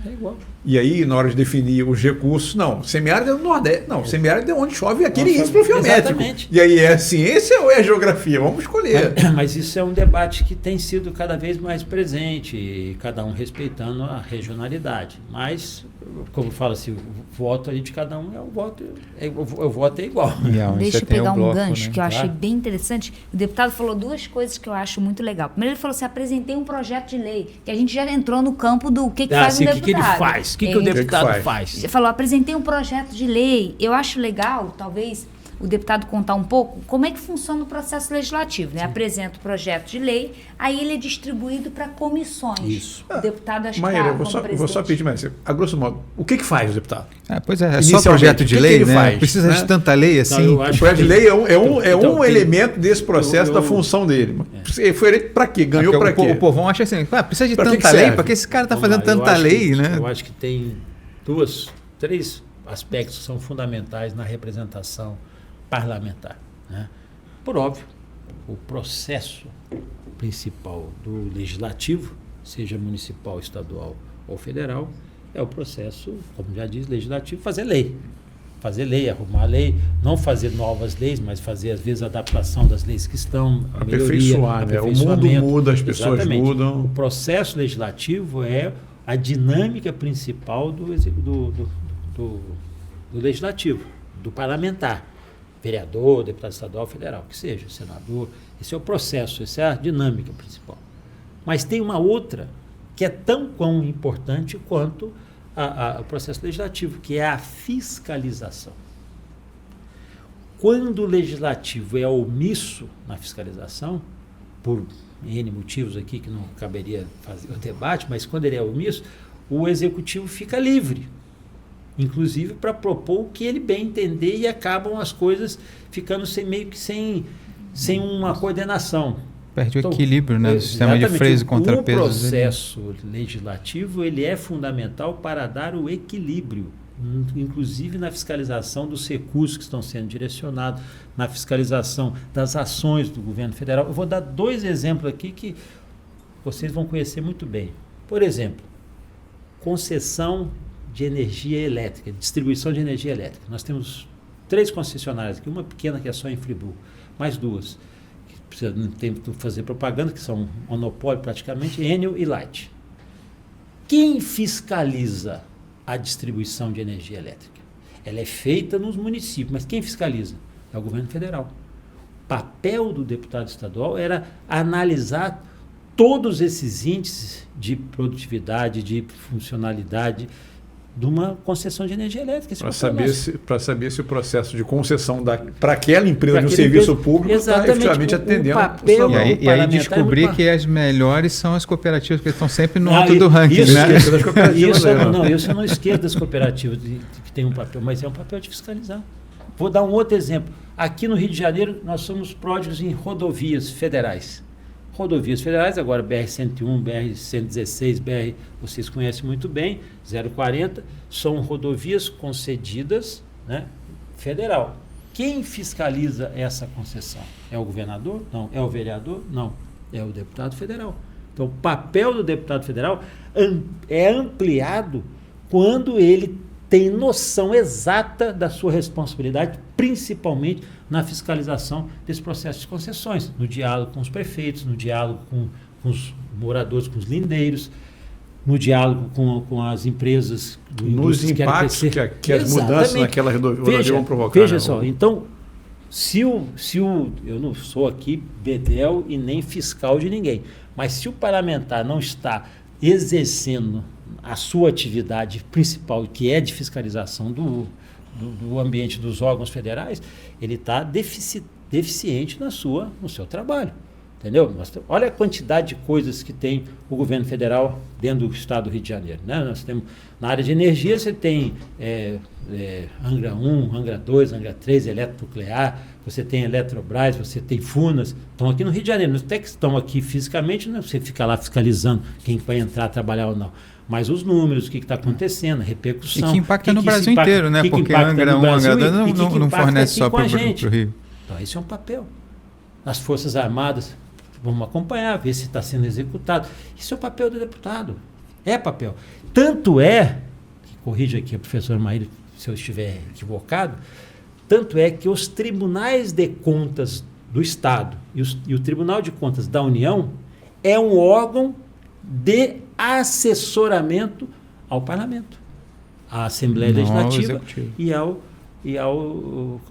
É igual. E aí, na hora de definir os recursos, não, semiárido é no Nordeste. Não, semiárido é onde chove aquele índice pluviométrico. Exatamente. E aí, é ciência ou é geografia? Vamos escolher. Mas isso é um debate que tem sido cada vez mais presente, cada um respeitando a regionalidade. Mas, como fala assim, o voto aí de cada um o voto é igual. Deixa eu pegar um gancho, né? Que eu achei bem interessante. O deputado falou duas coisas que eu acho muito legal. Primeiro, ele falou assim, apresentei um projeto de lei, que a gente já entrou no campo do que faz um deputado. O que ele faz? O que o deputado faz? Você falou, apresentei um projeto de lei. Eu acho legal, talvez, o deputado contar um pouco como é que funciona o processo legislativo. Né? Apresenta o projeto de lei, aí ele é distribuído para comissões. Isso. O deputado acho Maíra, eu vou só pedir mais. A grosso modo, o que faz o deputado? Pois é só projeto de lei, né? Faz, precisa de tanta lei assim? O projeto de lei é um elemento desse processo da função dele. Foi eleito para quê? Ganhou para quê? O povão acha assim, precisa de tanta lei? Para que esse cara está fazendo tanta lei? Né? Eu acho que tem três aspectos que são fundamentais na representação parlamentar. Né? Por óbvio, o processo principal do legislativo, seja municipal, estadual ou federal, é o processo, como já diz, legislativo, fazer lei. Fazer lei, arrumar lei, não fazer novas leis, mas fazer, às vezes, a adaptação das leis que estão, aperfeiçoar, né? O mundo muda, as pessoas mudam. O processo legislativo é a dinâmica principal do legislativo, do parlamentar. Vereador, deputado estadual, federal, que seja, senador. Esse é o processo, essa é a dinâmica principal. Mas tem uma outra que é tão importante quanto o processo legislativo, que é a fiscalização. Quando o legislativo é omisso na fiscalização, por N motivos aqui que não caberia fazer o debate, mas quando ele é omisso, o executivo fica livre, inclusive para propor o que ele bem entender, e acabam as coisas ficando meio que sem uma coordenação. Perde o equilíbrio, né, do sistema de freios e contrapesos. O processo legislativo ele é fundamental para dar o equilíbrio, inclusive na fiscalização dos recursos que estão sendo direcionados, na fiscalização das ações do governo federal. Eu vou dar 2 exemplos aqui que vocês vão conhecer muito bem. Por exemplo, concessão de energia elétrica, distribuição de energia elétrica. Nós temos 3 concessionárias aqui, uma pequena que é só em Friburgo, mais 2, que precisa, não tem que fazer propaganda, que são monopólio praticamente, Enel e Light. Quem fiscaliza a distribuição de energia elétrica? Ela é feita nos municípios, mas quem fiscaliza? É o governo federal. O papel do deputado estadual era analisar todos esses índices de produtividade, de funcionalidade, de uma concessão de energia elétrica. Para saber se o processo de concessão para aquela empresa de um serviço público está efetivamente atendendo. E aí descobrir que as melhores são as cooperativas, que estão sempre no alto do ranking. Isso eu não esqueço das cooperativas que tem um papel, mas é um papel de fiscalizar. Vou dar um outro exemplo. Aqui no Rio de Janeiro, nós somos pródigos em rodovias federais. Rodovias federais, agora BR-101, BR-116, vocês conhecem muito bem, 040, são rodovias concedidas, né, federal. Quem fiscaliza essa concessão? É o governador? Não. É o vereador? Não. É o deputado federal. Então, o papel do deputado federal é ampliado quando ele tem noção exata da sua responsabilidade, principalmente na fiscalização desse processo de concessões, no diálogo com os prefeitos, no diálogo com os moradores, com os lindeiros, no diálogo com as empresas. Nos impactos que as mudanças naquela rodovia vão provocar. Veja só, então, eu não sou aqui bedel e nem fiscal de ninguém, mas se o parlamentar não está exercendo a sua atividade principal, que é de fiscalização do ambiente dos órgãos federais, ele está deficiente no seu trabalho. Entendeu? Olha a quantidade de coisas que tem o governo federal dentro do estado do Rio de Janeiro. Né? Nós temos, na área de energia, você tem Angra 1, Angra 2, Angra 3, eletronuclear, você tem Eletrobras, você tem Furnas, estão aqui no Rio de Janeiro. Não é que estão aqui fisicamente, não é você ficar lá fiscalizando quem vai entrar, trabalhar ou não. Mas os números, o que está acontecendo, a repercussão. E que impacta no Brasil inteiro, né? Porque Angra 1, Angra 2 não fornece só para o Rio. Então, esse é um papel. As Forças Armadas, vamos acompanhar, ver se está sendo executado. Isso é o papel do deputado. É papel. Tanto é, corrija aqui a professora Maíra se eu estiver equivocado, tanto é que os tribunais de contas do Estado e o Tribunal de Contas da União é um órgão de assessoramento ao Parlamento, à Assembleia Legislativa e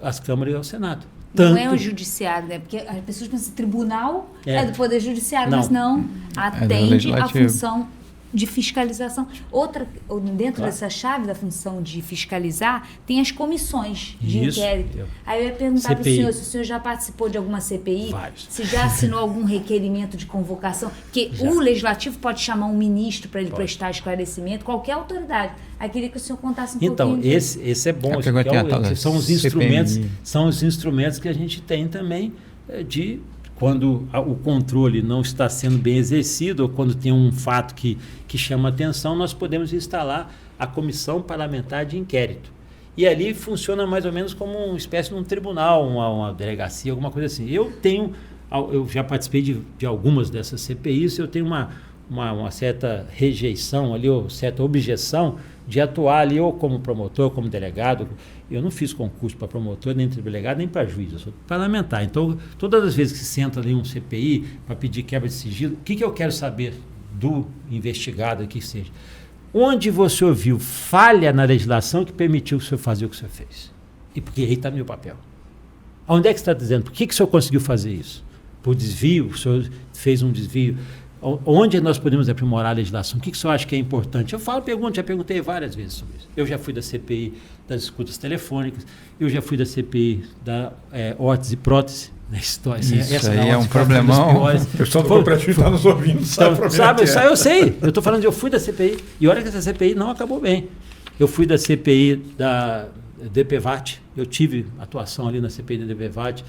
às câmaras e ao Senado. Não é o judiciário, né? Porque as pessoas pensam que tribunal é do Poder Judiciário, mas não atende à função de fiscalização. Dentro dessa chave da função de fiscalizar, tem as comissões de inquérito. Aí eu ia perguntar para o senhor se o senhor já participou de alguma CPI, se já assinou algum requerimento de convocação, porque o Legislativo pode chamar um ministro para ele prestar esclarecimento, qualquer autoridade. Aí queria que o senhor contasse um pouquinho. Então, esse é bom. São os instrumentos que a gente tem também de... Quando o controle não está sendo bem exercido ou quando tem um fato que chama atenção, nós podemos instalar a Comissão Parlamentar de Inquérito. E ali funciona mais ou menos como uma espécie de um tribunal, uma delegacia, alguma coisa assim. Eu já participei de algumas dessas CPIs, eu tenho uma certa rejeição ali, ou certa objeção de atuar ali ou como promotor, como delegado. Eu não fiz concurso para promotor, nem para delegado, nem para juiz, eu sou parlamentar. Então, todas as vezes que senta ali um CPI para pedir quebra de sigilo, o que eu quero saber do investigado que seja? Onde você ouviu falha na legislação que permitiu o senhor fazer o que o senhor fez? E porque aí está meu papel. Onde é que você está dizendo? Por que o senhor conseguiu fazer isso? Por desvio? O senhor fez um desvio? Onde nós podemos aprimorar a legislação? O que o senhor acha que é importante? Já perguntei várias vezes sobre isso. Eu já fui da CPI das escutas telefônicas, eu já fui da CPI da órtese e prótese, na história. Isso aí é um problemão. O pessoal do cooperativo está nos ouvindo, eu sei. Eu estou falando eu fui da CPI, e olha que essa CPI não acabou bem. Eu fui da CPI da DPVAT, eu tive atuação ali na CPI da DPVAT,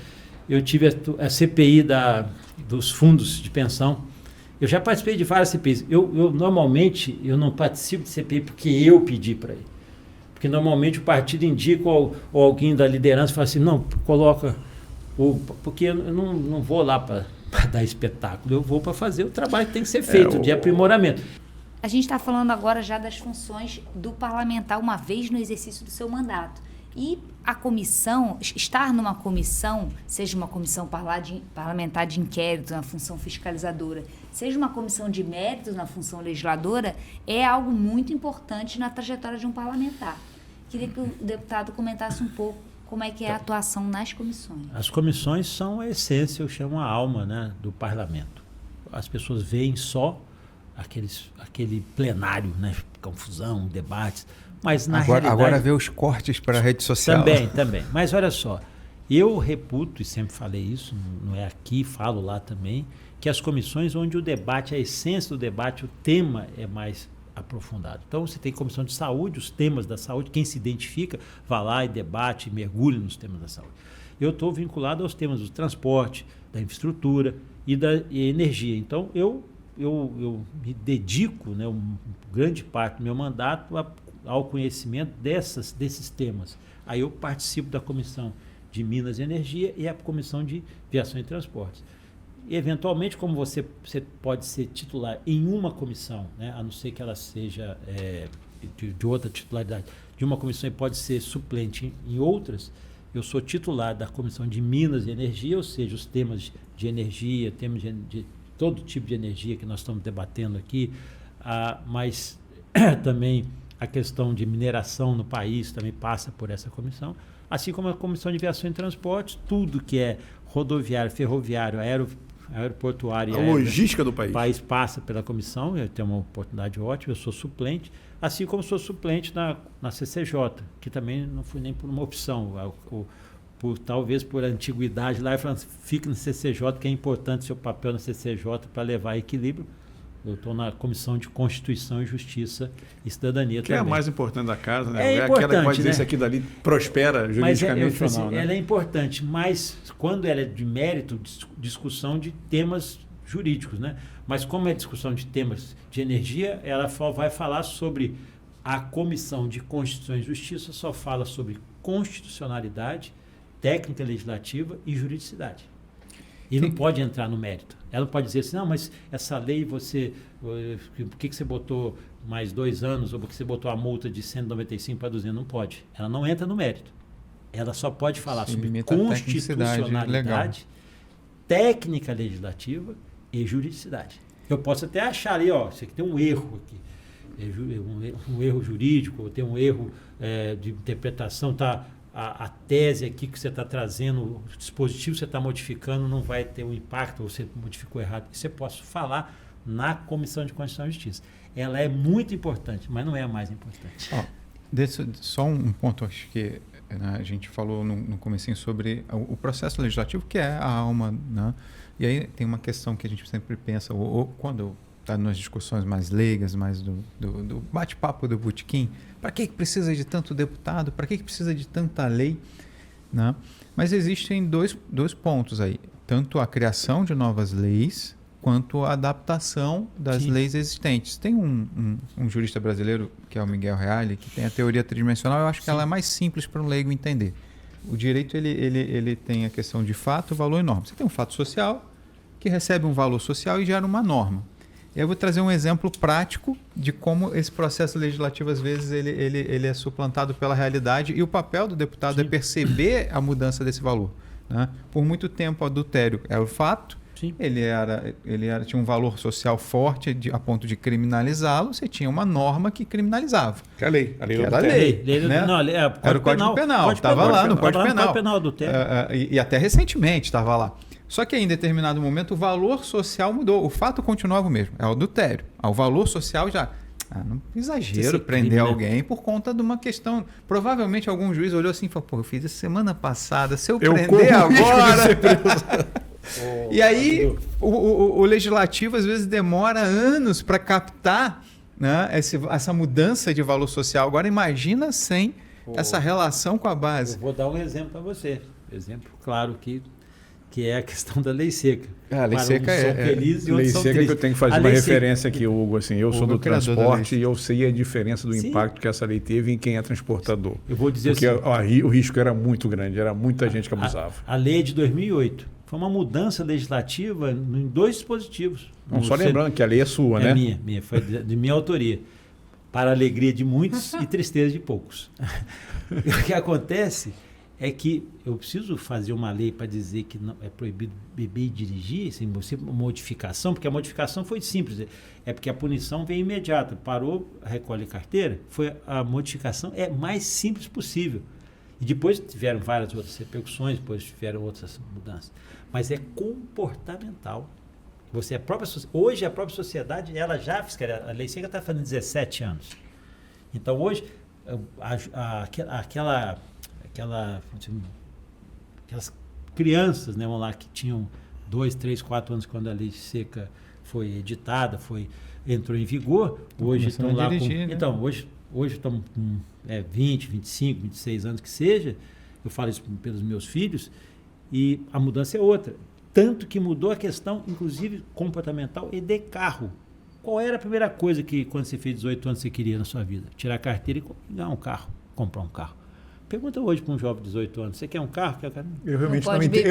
eu tive a CPI dos fundos de pensão. Eu já participei de várias CPIs. Eu normalmente não participo de CPI porque eu pedi para ir. Porque normalmente o partido indica ou alguém da liderança fala assim, não, coloca... Porque eu não vou lá para dar espetáculo, eu vou para fazer o trabalho que tem que ser feito, de aprimoramento. A gente está falando agora já das funções do parlamentar uma vez no exercício do seu mandato. E a comissão, estar numa comissão, seja uma comissão parlamentar de inquérito na função fiscalizadora, seja uma comissão de méritos na função legisladora, é algo muito importante na trajetória de um parlamentar. Queria que o deputado comentasse um pouco como é que é a atuação nas comissões. As comissões são a essência, eu chamo a alma, né, do parlamento. As pessoas veem só aquele plenário, né, confusão, debates. Mas na realidade... Agora vê os cortes para a rede social. Também. Mas olha só, eu reputo, e sempre falei isso, não é aqui, falo lá também, que as comissões onde o debate, a essência do debate, o tema é mais aprofundado. Então, você tem comissão de saúde, os temas da saúde, quem se identifica, vai lá e debate, mergulha nos temas da saúde. Eu estou vinculado aos temas do transporte, da infraestrutura e da energia. Então, eu me dedico, né, grande parte do meu mandato ao conhecimento desses temas. Aí eu participo da Comissão de Minas e Energia e a Comissão de Viação e Transportes. E, eventualmente, como você pode ser titular em uma comissão, né, a não ser que ela seja de outra titularidade, de uma comissão e pode ser suplente em outras, eu sou titular da Comissão de Minas e Energia, ou seja, os temas de energia, temas de todo tipo de energia que nós estamos debatendo aqui, mas também a questão de mineração no país também passa por essa comissão, assim como a Comissão de Viação e Transportes, tudo que é rodoviário, ferroviário, aeroportuário, a logística do país. O país passa pela comissão, eu tenho uma oportunidade ótima, eu sou suplente, assim como sou suplente na CCJ, que também não fui nem por uma opção, talvez por antiguidade lá, falando, fique na CCJ, que é importante seu papel na CCJ para levar equilíbrio. Eu estou na Comissão de Constituição e Justiça e Cidadania que também. É a mais importante da casa, né? É aquela que pode dizer né? se aqui dali prospera juridicamente ou não. Né? Ela é importante, mas quando ela é de mérito, discussão de temas jurídicos, né? Mas como é discussão de temas de energia, ela vai falar sobre a Comissão de Constituição e Justiça, só fala sobre constitucionalidade, técnica legislativa e juridicidade. E não pode entrar no mérito. Ela pode dizer assim, não, mas essa lei por que você botou mais 2 anos, ou por que você botou a multa de 195 para 200? Não pode. Ela não entra no mérito. Ela só pode falar sobre constitucionalidade, técnica legislativa e juridicidade. Eu posso até achar ali, isso aqui tem um erro aqui. Um erro jurídico, ou tem um erro de interpretação, a tese aqui que você está trazendo, o dispositivo que você está modificando não vai ter um impacto, ou você modificou errado. Isso eu posso falar na Comissão de Constituição e Justiça. Ela é muito importante, mas não é a mais importante. Só um ponto, acho que a gente falou no comecinho sobre o processo legislativo, que é a alma, né? E aí tem uma questão que a gente sempre pensa, ou quando está nas discussões mais leigas, mais do bate-papo do botequim, para que precisa de tanto deputado? Para que precisa de tanta lei? Né? Mas existem dois pontos aí. Tanto a criação de novas leis, quanto a adaptação das leis existentes. Tem um jurista brasileiro, que é o Miguel Reale, que tem a teoria tridimensional. Eu acho que ela é mais simples para um leigo entender. O direito ele tem a questão de fato, valor e norma. Você tem um fato social, que recebe um valor social e gera uma norma. Eu vou trazer um exemplo prático de como esse processo legislativo, às vezes, ele é suplantado pela realidade e o papel do deputado é perceber a mudança desse valor. Né? Por muito tempo, o adultério era o fato, ele tinha um valor social forte a ponto de criminalizá-lo, você tinha uma norma que criminalizava. Que é a lei. A lei era a lei. Né? Era o Código Penal. Estava lá no Código Penal. E até recentemente estava lá. Só que em determinado momento o valor social mudou. O fato continuava o mesmo. É o adultério. O valor social já... não exagero prender alguém por conta de uma questão... Provavelmente algum juiz olhou assim e falou, eu fiz isso semana passada, se eu prender agora... E aí o legislativo às vezes demora anos para captar, né, essa mudança de valor social. Agora imagina sem essa relação com a base. Eu vou dar um exemplo para você. Exemplo claro que é a questão da lei seca. A lei seca lei seca que eu tenho que fazer uma referência aqui, Hugo. Assim, eu sou do transporte e eu sei a diferença do impacto que essa lei teve em quem é transportador. Eu vou dizer porque o risco era muito grande, era muita gente que abusava. A lei é de 2008 foi uma mudança legislativa em 2 dispositivos. Só lembrando que a lei é sua, né? Minha, foi de minha autoria. Para a alegria de muitos e tristeza de poucos. O que acontece é que eu preciso fazer uma lei para dizer que não é proibido beber e dirigir, sem você modificação, porque a modificação foi simples, é porque a punição veio imediata, parou, recolhe carteira, a modificação é mais simples possível. E depois tiveram várias outras repercussões, depois tiveram outras mudanças. Mas é comportamental. Hoje a própria sociedade, ela já fiscaliza, a lei seca está fazendo 17 anos. Então hoje aquelas crianças, né, vamos lá, que tinham 2, 3, 4 anos quando a lei seca foi editada, entrou em vigor, hoje estão lá dirigir, né? Então, hoje estão com 20, 25, 26 anos que seja, eu falo isso pelos meus filhos, e a mudança é outra. Tanto que mudou a questão, inclusive, comportamental e de carro. Qual era a primeira coisa que, quando você fez 18 anos, você queria na sua vida? Tirar a carteira e ganhar um carro, comprar um carro. Pergunta hoje para um jovem de 18 anos, você quer um carro? Eu realmente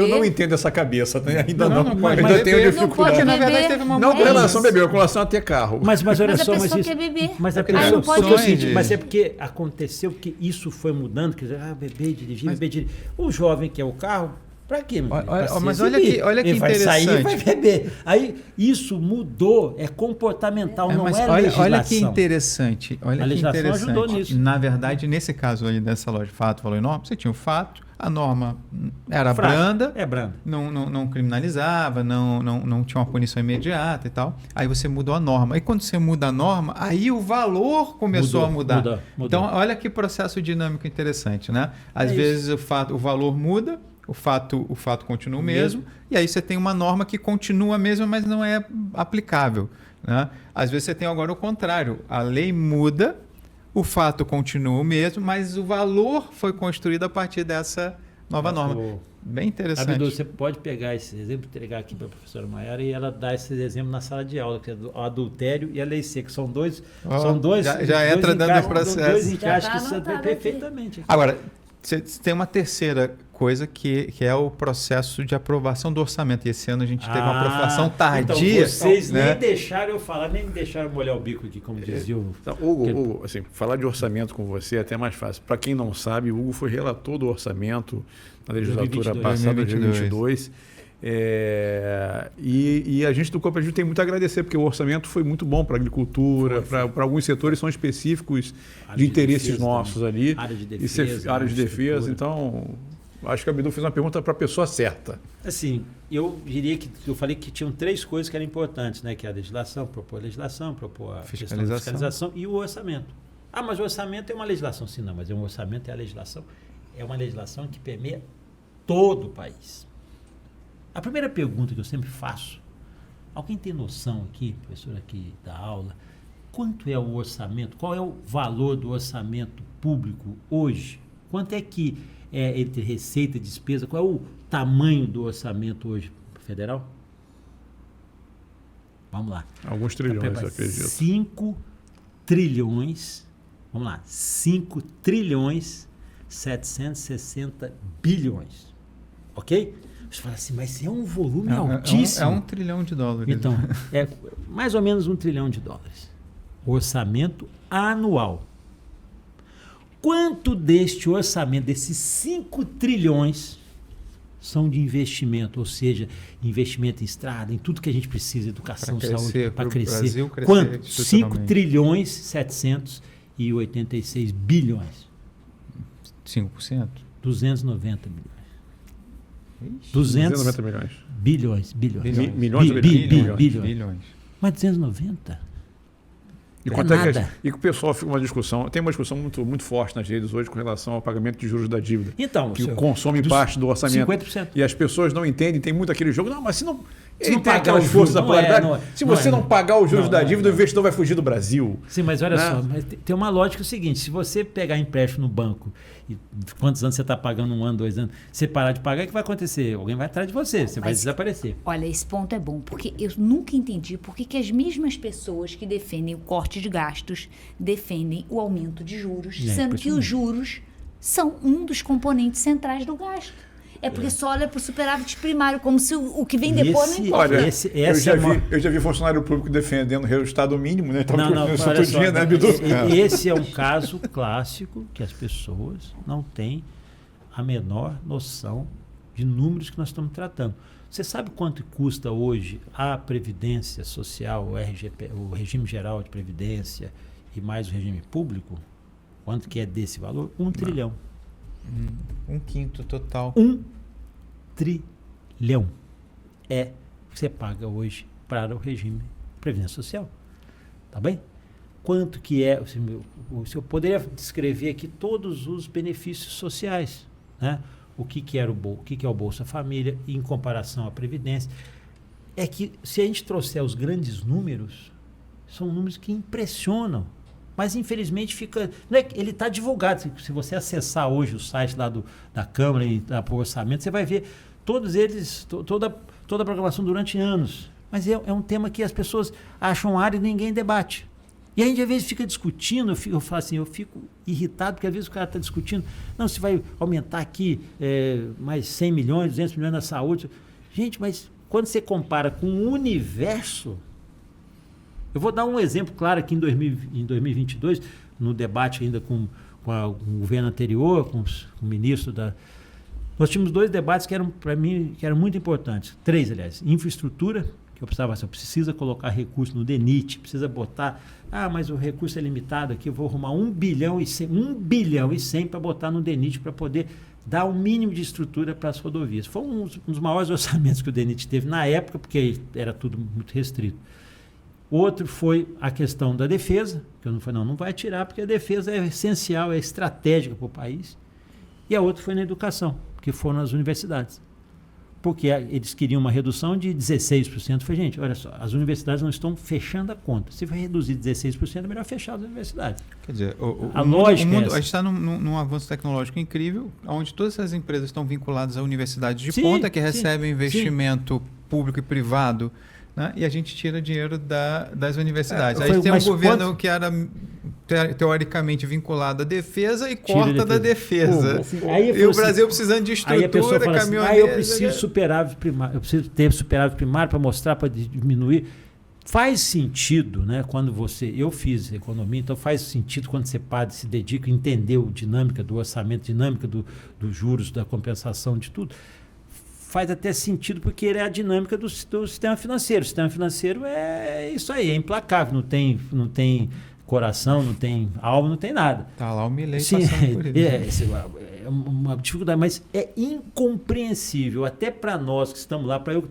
não entendo essa cabeça, né? Ainda não, mas ainda tenho dificuldade. Na verdade, teve uma não com relação a beber, com relação a ter carro. Mas olha só, a pessoa quer beber. Mas a Aí pessoa não pode mas é porque aconteceu que isso foi mudando, quer dizer, beber, dirigir. O jovem quer o carro, para quê? Mas olha que ele vai interessante. sair e vai beber. Aí isso mudou, é comportamental, não é legislação. Olha que interessante. A legislação ajudou nisso. Na verdade, nesse caso aí dessa loja de fato, valor e norma, você tinha o fato, a norma era branda. É branda. Não criminalizava, não tinha uma punição imediata e tal. Aí você mudou a norma. E quando você muda a norma, aí o valor começou a mudar. Mudou. Então, olha que processo dinâmico interessante, né? Às vezes o valor muda, o fato continua o mesmo, e aí você tem uma norma que continua a mesma, mas não é aplicável, né? Às vezes você tem agora o contrário, a lei muda, o fato continua o mesmo, mas o valor foi construído a partir dessa nova norma. Bem interessante. Abdu, você pode pegar esse exemplo, entregar aqui para a professora Maiara e ela dar esse exemplo na sala de aula, que é o adultério e a lei seca, são dois já entra dentro do processo. Dois encaixes que são perfeitamente. Agora, você tem uma terceira coisa que é o processo de aprovação do orçamento. E esse ano a gente teve uma aprovação tardia. Então vocês nem deixaram eu falar, nem me deixaram molhar o bico aqui, como dizia o... Então, Hugo, assim, falar de orçamento com você é até mais fácil. Para quem não sabe, o Hugo foi relator do orçamento na legislatura passada, 2022. E a gente do Cooperativo tem muito a agradecer, porque o orçamento foi muito bom para a agricultura, para alguns setores são específicos de interesses nossos ali. Área de defesa. Área de defesa. Então, acho que a Abdu fez uma pergunta para a pessoa certa. Assim, eu diria que eu falei que tinham 3 coisas que eram importantes, né? Que é a legislação, propor a legislação, propor a fiscalização e o orçamento. Mas o orçamento é uma legislação, sim, não, mas um orçamento é a legislação. É uma legislação que permeia todo o país. A primeira pergunta que eu sempre faço, alguém tem noção aqui, professor aqui da aula, quanto é o orçamento, qual é o valor do orçamento público hoje? Quanto é que é entre receita e despesa? Qual é o tamanho do orçamento hoje federal? Vamos lá. Alguns trilhões, eu acredito. 5 trilhões, vamos lá, 5 trilhões 760 bilhões, ok? Você fala assim, mas é um volume altíssimo. É $1 trilhão. Então, é mais ou menos $1 trilhão. Orçamento anual. Quanto deste orçamento, desses 5 trilhões, são de investimento? Ou seja, investimento em estrada, em tudo que a gente precisa, educação, saúde, para crescer. Quanto? 5 trilhões 786 bilhões. 5%? 290 bilhões. 290 milhões. Bilhões. Milhões ou bilhões? Mas 290? E que o pessoal fica uma discussão, tem uma discussão muito forte nas redes hoje com relação ao pagamento de juros da dívida. Então, que consome parte do orçamento. 50%. E as pessoas não entendem, tem muito aquele jogo. Não, mas se não pagar os juros da polaridade, se você não pagar os juros da dívida, o investidor vai fugir do Brasil. Sim, mas olha só, mas tem uma lógica seguinte: se você pegar empréstimo no banco, e quantos anos você está pagando, 1 ano, 2 anos, você parar de pagar, o que vai acontecer? Alguém vai atrás de você, vai desaparecer. Olha, esse ponto é bom, porque eu nunca entendi por que as mesmas pessoas que defendem o corte de gastos defendem o aumento de juros, sendo que os juros são um dos componentes centrais do gasto. É porque só olha para o superávit primário, como se o que vem depois não importa. Olha, eu já vi funcionário público defendendo o resultado mínimo, né? Então, esse é um caso clássico que as pessoas não têm a menor noção de números que nós estamos tratando. Você sabe quanto custa hoje a Previdência Social, o Regime Geral de Previdência e mais o regime público? Quanto que é desse valor? 1 trilhão. 1/5 total. 1 trilhão você paga hoje para o regime de previdência social. Tá bem? quanto que é... Eu poderia descrever aqui todos os benefícios sociais, né? O que é o Bolsa Família em comparação à Previdência. É que se a gente trouxer os grandes números, são números que impressionam. Mas, infelizmente, fica... ele está divulgado. Se você acessar hoje o site lá da Câmara e da Orçamento, você vai ver todos eles, toda a programação durante anos. Mas é um tema que as pessoas acham árido e ninguém debate. E a gente, às vezes, fica discutindo, eu falo assim, eu fico irritado, porque às vezes o cara está discutindo, não, se vai aumentar aqui mais 100 milhões, 200 milhões na saúde. Gente, mas quando você compara com o universo... Eu vou dar um exemplo claro aqui em 2022, no debate ainda com o governo anterior, com o ministro da... Nós tínhamos 2 debates que eram, para mim, que eram muito importantes. 3, aliás. Infraestrutura, que eu precisava, você precisa colocar recurso no DENIT, precisa botar... mas o recurso é limitado aqui, eu vou arrumar 1 bilhão e 100 para botar no DENIT para poder dar o mínimo de estrutura para as rodovias. Foi um dos maiores orçamentos que o DENIT teve na época, porque era tudo muito restrito. Outro foi a questão da defesa, que eu não falei, não vai tirar, porque a defesa é essencial, é estratégica para o país. E a outra foi na educação, que foram as universidades. Porque eles queriam uma redução de 16%. Eu falei, gente, olha só, as universidades não estão fechando a conta. Se vai reduzir 16%, é melhor fechar as universidades. Quer dizer, a lógica a gente está num avanço tecnológico incrível, onde todas essas empresas estão vinculadas a universidades de ponta, que recebem investimento público e privado, né? E a gente tira dinheiro das universidades. Aí tem um governo que era teoricamente vinculado à defesa e corta da defesa. E o Brasil precisando de estrutura, caminhoneiro... eu preciso superávit primário, eu preciso ter superávit primário para mostrar, para diminuir. Faz sentido, né? Quando eu fiz economia, então faz sentido quando você se dedica a entender a dinâmica do orçamento, dinâmica dos juros, da compensação, de tudo. Faz até sentido porque ele é a dinâmica do sistema financeiro. O sistema financeiro é isso aí, é implacável, não tem coração, não tem alma, não tem nada. Está lá o Milei passando por isso. É uma dificuldade, mas é incompreensível, até para nós que estamos lá, para eu...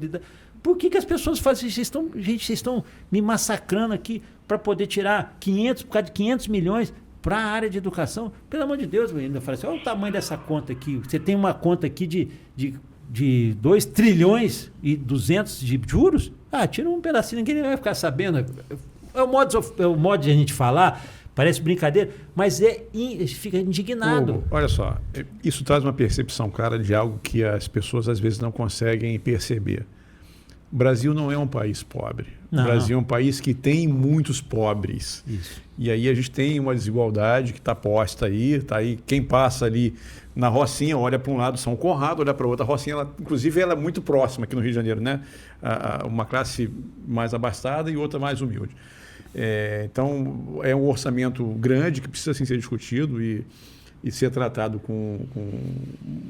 Por que as pessoas fazem isso? Vocês estão me massacrando aqui para poder tirar 500, por causa de 500 milhões para a área de educação? Pelo amor de Deus, eu ainda falo assim, olha o tamanho dessa conta aqui. Você tem uma conta aqui de 2 trilhões e 200 de juros, tira um pedacinho, ninguém vai ficar sabendo. É o modo de a gente falar, parece brincadeira, mas fica indignado. Olha só, isso traz uma percepção clara de algo que as pessoas às vezes não conseguem perceber. O Brasil não é um país pobre. Não. O Brasil é um país que tem muitos pobres. Isso. E aí a gente tem uma desigualdade que está posta aí, tá aí. Quem passa ali na Rocinha olha para um lado São Conrado, olha para outra Rocinha, inclusive ela é muito próxima aqui no Rio de Janeiro, né? Uma classe mais abastada e outra mais humilde. Então é um orçamento grande que precisa assim, ser discutido e ser tratado com,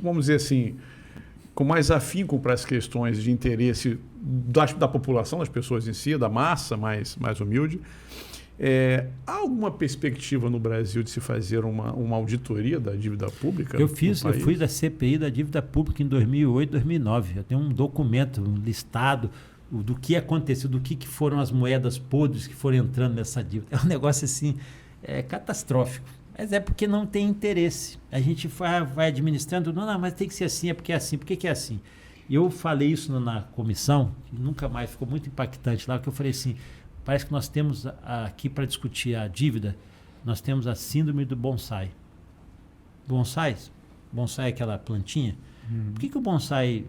vamos dizer assim, com mais afinco para as questões de interesse da população, das pessoas em si, da massa mais humilde. Há alguma perspectiva no Brasil de se fazer uma auditoria da dívida pública? Eu fui da CPI da dívida pública em 2008, 2009. Eu tenho um documento, um listado do que aconteceu, do que foram as moedas podres que foram entrando nessa dívida. É um negócio assim, catastrófico. Mas é porque não tem interesse. A gente vai administrando, não, mas tem que ser assim, é porque é assim. Por que é assim? Eu falei isso na comissão, que nunca mais ficou muito impactante lá, que eu falei assim, parece que nós temos aqui para discutir a dívida, nós temos a síndrome do bonsai. Bonsai é aquela plantinha. Por que o bonsai,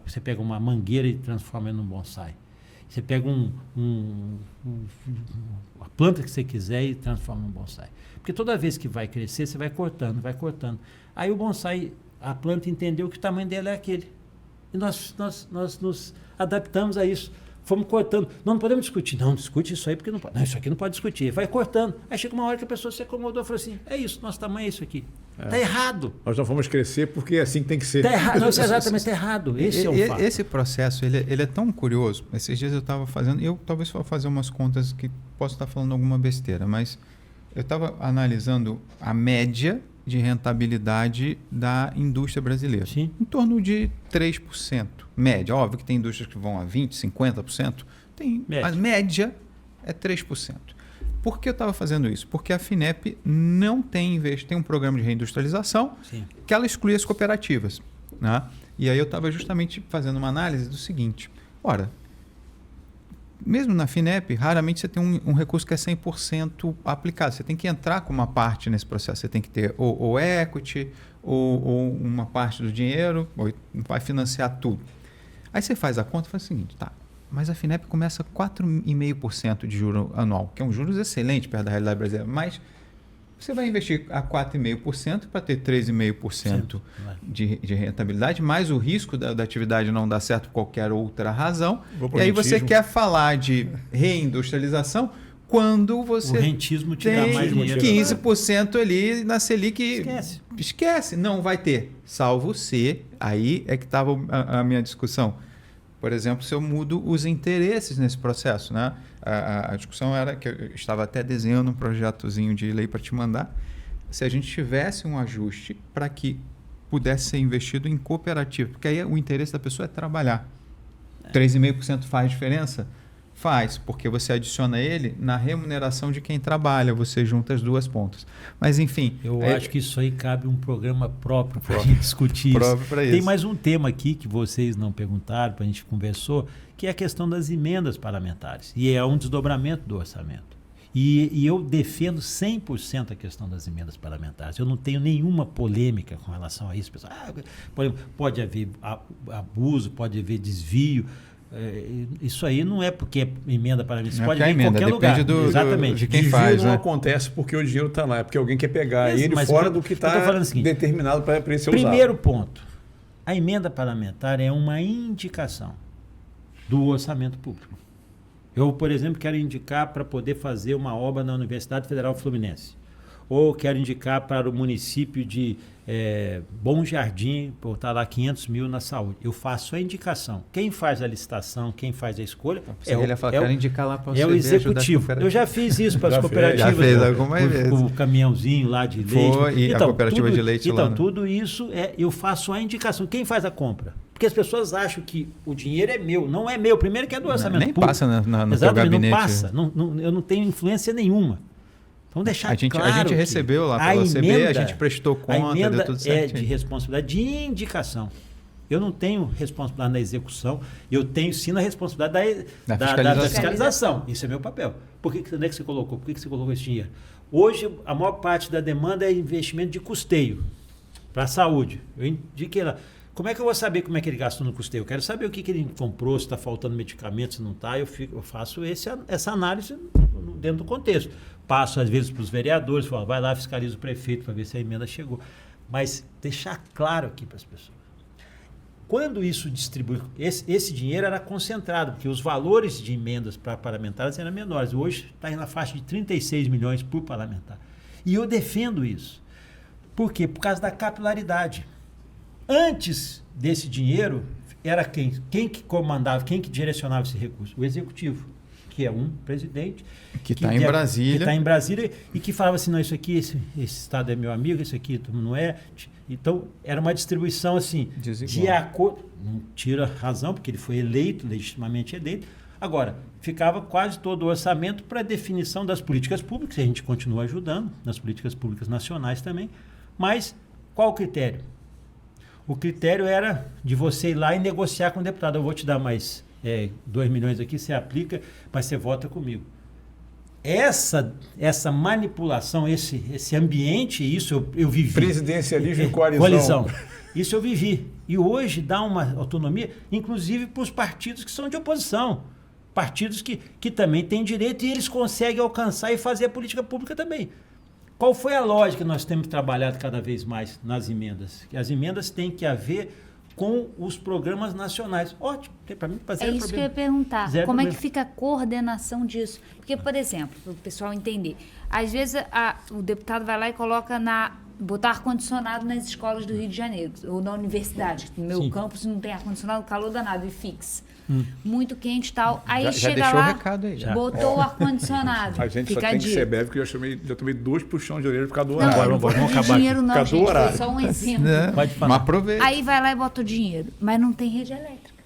você pega uma mangueira e transforma num bonsai? Você pega a planta que você quiser e transforma num bonsai. Porque toda vez que vai crescer, você vai cortando. Aí o bonsai, a planta entendeu que o tamanho dela é aquele. E nós nos adaptamos a isso. Fomos cortando. Não podemos discutir. Não, discute isso aí porque não pode. Não, isso aqui não pode discutir. Vai cortando. Aí chega uma hora que a pessoa se acomodou e falou assim, é isso, nosso tamanho é isso aqui. Está errado. Nós não vamos crescer porque é assim que tem que ser. Está errado. Não, exatamente, está errado. Esse é o fato. Esse processo, ele é tão curioso. Esses dias eu estava fazendo, eu talvez vou fazer umas contas que posso estar falando alguma besteira, mas eu estava analisando a média de rentabilidade da indústria brasileira. Sim. Em torno de 3%. Média. Óbvio que tem indústrias que vão a 20%, 50%. A média é 3%. Por que eu estava fazendo isso? Porque a FINEP não tem um programa de reindustrialização que ela exclui as cooperativas. Né? E aí eu estava justamente fazendo uma análise do seguinte. Ora, mesmo na FINEP, raramente você tem um recurso que é 100% aplicado. Você tem que entrar com uma parte nesse processo. Você tem que ter ou equity, ou uma parte do dinheiro, ou vai financiar tudo. Aí você faz a conta e faz o seguinte, tá, mas a FINEP começa 4,5% de juro anual, que é um juros excelente perto da realidade brasileira, mas você vai investir a 4,5% para ter 3,5% de rentabilidade, mais o risco da atividade não dar certo por qualquer outra razão. E aí você quer falar de reindustrialização quando você o rentismo te tem dá mais dinheiro. 15% ali na Selic. Esquece, não vai ter. Salvo se, aí é que estava a minha discussão. Por exemplo, se eu mudo os interesses nesse processo, né? A discussão era que eu estava até desenhando um projetozinho de lei para te mandar. Se a gente tivesse um ajuste para que pudesse ser investido em cooperativa, porque aí o interesse da pessoa é trabalhar. 3,5% faz diferença? Faz, porque você adiciona ele na remuneração de quem trabalha, você junta as duas pontas. Mas, enfim... Eu acho que isso aí cabe um programa próprio para a gente discutir isso. Tem mais um tema aqui que vocês não perguntaram, para a gente conversou, que é a questão das emendas parlamentares. E é um desdobramento do orçamento. E eu defendo 100% a questão das emendas parlamentares. Eu não tenho nenhuma polêmica com relação a isso. Pessoal, pode haver abuso, pode haver desvio. Isso aí não é porque é emenda parlamentar, pode vir em qualquer lugar. Exatamente. De quem faz, não acontece porque o dinheiro está lá, é porque alguém quer pegar ele fora do que está determinado para ele ser usado. Primeiro ponto, a emenda parlamentar é uma indicação do orçamento público. Eu, por exemplo, quero indicar para poder fazer uma obra na Universidade Federal Fluminense. Ou quero indicar para o município de Bom Jardim, botar lá 500 mil na saúde. Eu faço a indicação. Quem faz a licitação, quem faz a escolha quero indicar lá para é o executivo. Eu já fiz isso para as cooperativas. Já fez algumas vezes. O caminhãozinho lá de leite. E então, a cooperativa de leite então, lá. Então, tudo isso eu faço a indicação. Quem faz a compra? Porque as pessoas acham que o dinheiro é meu. Não é meu. Primeiro que é do orçamento público. Nem passa no teu gabinete. Não passa. Eu não tenho influência nenhuma. Vamos deixar claro. A gente recebeu lá pela OCB, a gente prestou conta, deu tudo certinho. É de responsabilidade de indicação. Eu não tenho responsabilidade na execução, eu tenho sim na responsabilidade da fiscalização. Isso é meu papel. Onde é que você colocou? Por que você colocou esse dinheiro? Hoje, a maior parte da demanda é investimento de custeio para a saúde. Eu indiquei lá. Como é que eu vou saber como é que ele gastou no custeio? Eu quero saber o que ele comprou, se está faltando medicamento, se não está. Eu faço essa análise dentro do contexto. Passo, às vezes, para os vereadores, falo, vai lá, fiscaliza o prefeito para ver se a emenda chegou. Mas deixar claro aqui para as pessoas. Quando isso distribui, esse dinheiro era concentrado, porque os valores de emendas para parlamentares eram menores. Hoje está na faixa de 36 milhões por parlamentar. E eu defendo isso. Por quê? Por causa da capilaridade. Antes desse dinheiro, era quem que comandava, quem que direcionava esse recurso? O executivo, que é um presidente. Que está em Brasília. Que está em Brasília e que falava assim, não, isso aqui, esse estado é meu amigo, isso aqui não é. Então, era uma distribuição assim, de acordo. Não tira razão, porque ele foi eleito, legitimamente eleito. Agora, ficava quase todo o orçamento para a definição das políticas públicas, e a gente continua ajudando, nas políticas públicas nacionais também. Mas, qual o critério? O critério era de você ir lá e negociar com o deputado. Eu vou te dar mais 2 milhões aqui, você aplica, mas você vota comigo. Essa manipulação, esse ambiente, isso eu vivi. Presidencialismo e coalizão. Isso eu vivi. E hoje dá uma autonomia, inclusive para os partidos que são de oposição. Partidos que também têm direito e eles conseguem alcançar e fazer a política pública também. Qual foi a lógica que nós temos trabalhado cada vez mais nas emendas? Que as emendas têm que haver com os programas nacionais. Ótimo, para mim fazer isso problema. Que eu ia perguntar. Zero como problema. É que fica a coordenação disso? Porque, por exemplo, para o pessoal entender, às vezes o deputado vai lá e coloca botar ar-condicionado nas escolas do Rio de Janeiro, ou na universidade. No meu campus não tem ar-condicionado, calor danado, e fixa. Muito quente e tal. Aí já chega deixou lá, o recado aí, botou o ar-condicionado. A gente só tem que ser breve, porque já tomei 2 puxões de orelha por causa do horário. Agora vamos acabar dinheiro não, gente, foi só um exemplo. Pode falar. Mas aproveita. Aí vai lá e bota o dinheiro, mas não tem rede elétrica.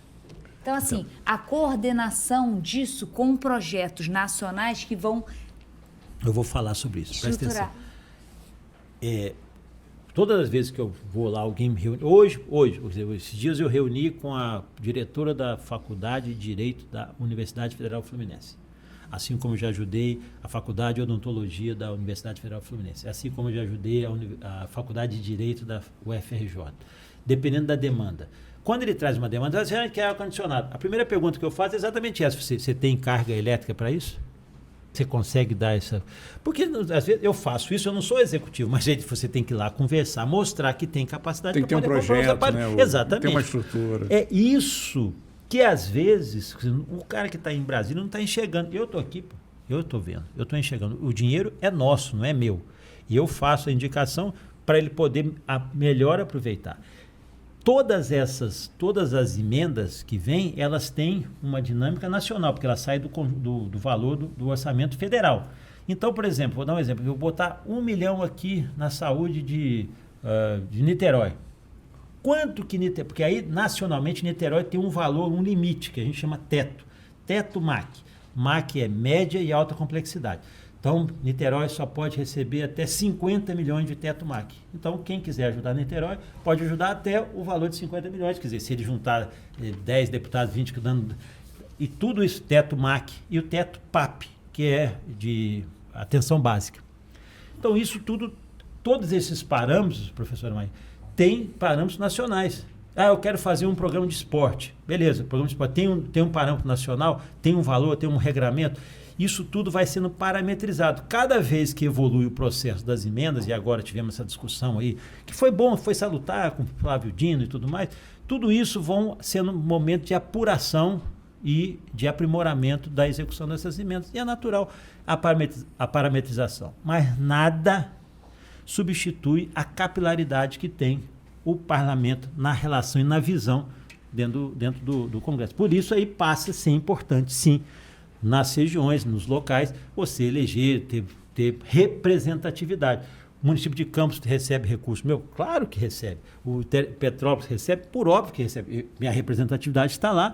Então, assim, a coordenação disso com projetos nacionais que vão Eu vou falar sobre isso. Presta atenção. Estruturar. Todas as vezes que eu vou lá, alguém me reúne. Hoje, esses dias eu reuni com a diretora da Faculdade de Direito da Universidade Federal Fluminense. Assim como eu já ajudei a Faculdade de Odontologia da Universidade Federal Fluminense. Assim como eu já ajudei a Faculdade de Direito da UFRJ. Dependendo da demanda. Quando ele traz uma demanda, você quer ar-condicionado. A primeira pergunta que eu faço é exatamente essa. Você tem carga elétrica para isso? Você consegue dar essa... Porque, às vezes, eu faço isso, eu não sou executivo, mas você tem que ir lá conversar, mostrar que tem capacidade para poder comprar os aparelhos. Exatamente. Tem uma estrutura. É isso que, às vezes, o cara que está em Brasília não está enxergando. Eu estou aqui, eu estou vendo, eu estou enxergando. O dinheiro é nosso, não é meu. E eu faço a indicação para ele poder melhor aproveitar. Todas as emendas que vêm, elas têm uma dinâmica nacional, porque elas saem do valor do orçamento federal. Então, por exemplo, vou dar um exemplo, eu vou botar 1 milhão aqui na saúde de Niterói. Quanto que Niterói... Porque aí, nacionalmente, Niterói tem um valor, um limite, que a gente chama teto. Teto MAC. MAC é média e alta complexidade. Então, Niterói só pode receber até 50 milhões de teto MAC. Então, quem quiser ajudar Niterói, pode ajudar até o valor de 50 milhões. Quer dizer, se ele juntar 10 deputados, 20, dando... E tudo isso, teto MAC e o teto PAP, que é de atenção básica. Então, isso tudo, todos esses parâmetros, professora Maia, tem parâmetros nacionais. Eu quero fazer um programa de esporte. Beleza, programa de esporte tem um parâmetro nacional, tem um valor, tem um regramento. Isso tudo vai sendo parametrizado. Cada vez que evolui o processo das emendas, e agora tivemos essa discussão aí, que foi bom, foi salutar com o Flávio Dino e tudo mais, tudo isso vão sendo um momento de apuração e de aprimoramento da execução dessas emendas. E é natural a parametrização. Mas nada substitui a capilaridade que tem o parlamento na relação e na visão dentro do Congresso. Por isso aí passa a ser importante, sim, nas regiões, nos locais, você eleger, ter representatividade. O município de Campos recebe recurso meu? Claro que recebe. O Petrópolis recebe? Por óbvio que recebe. Minha representatividade está lá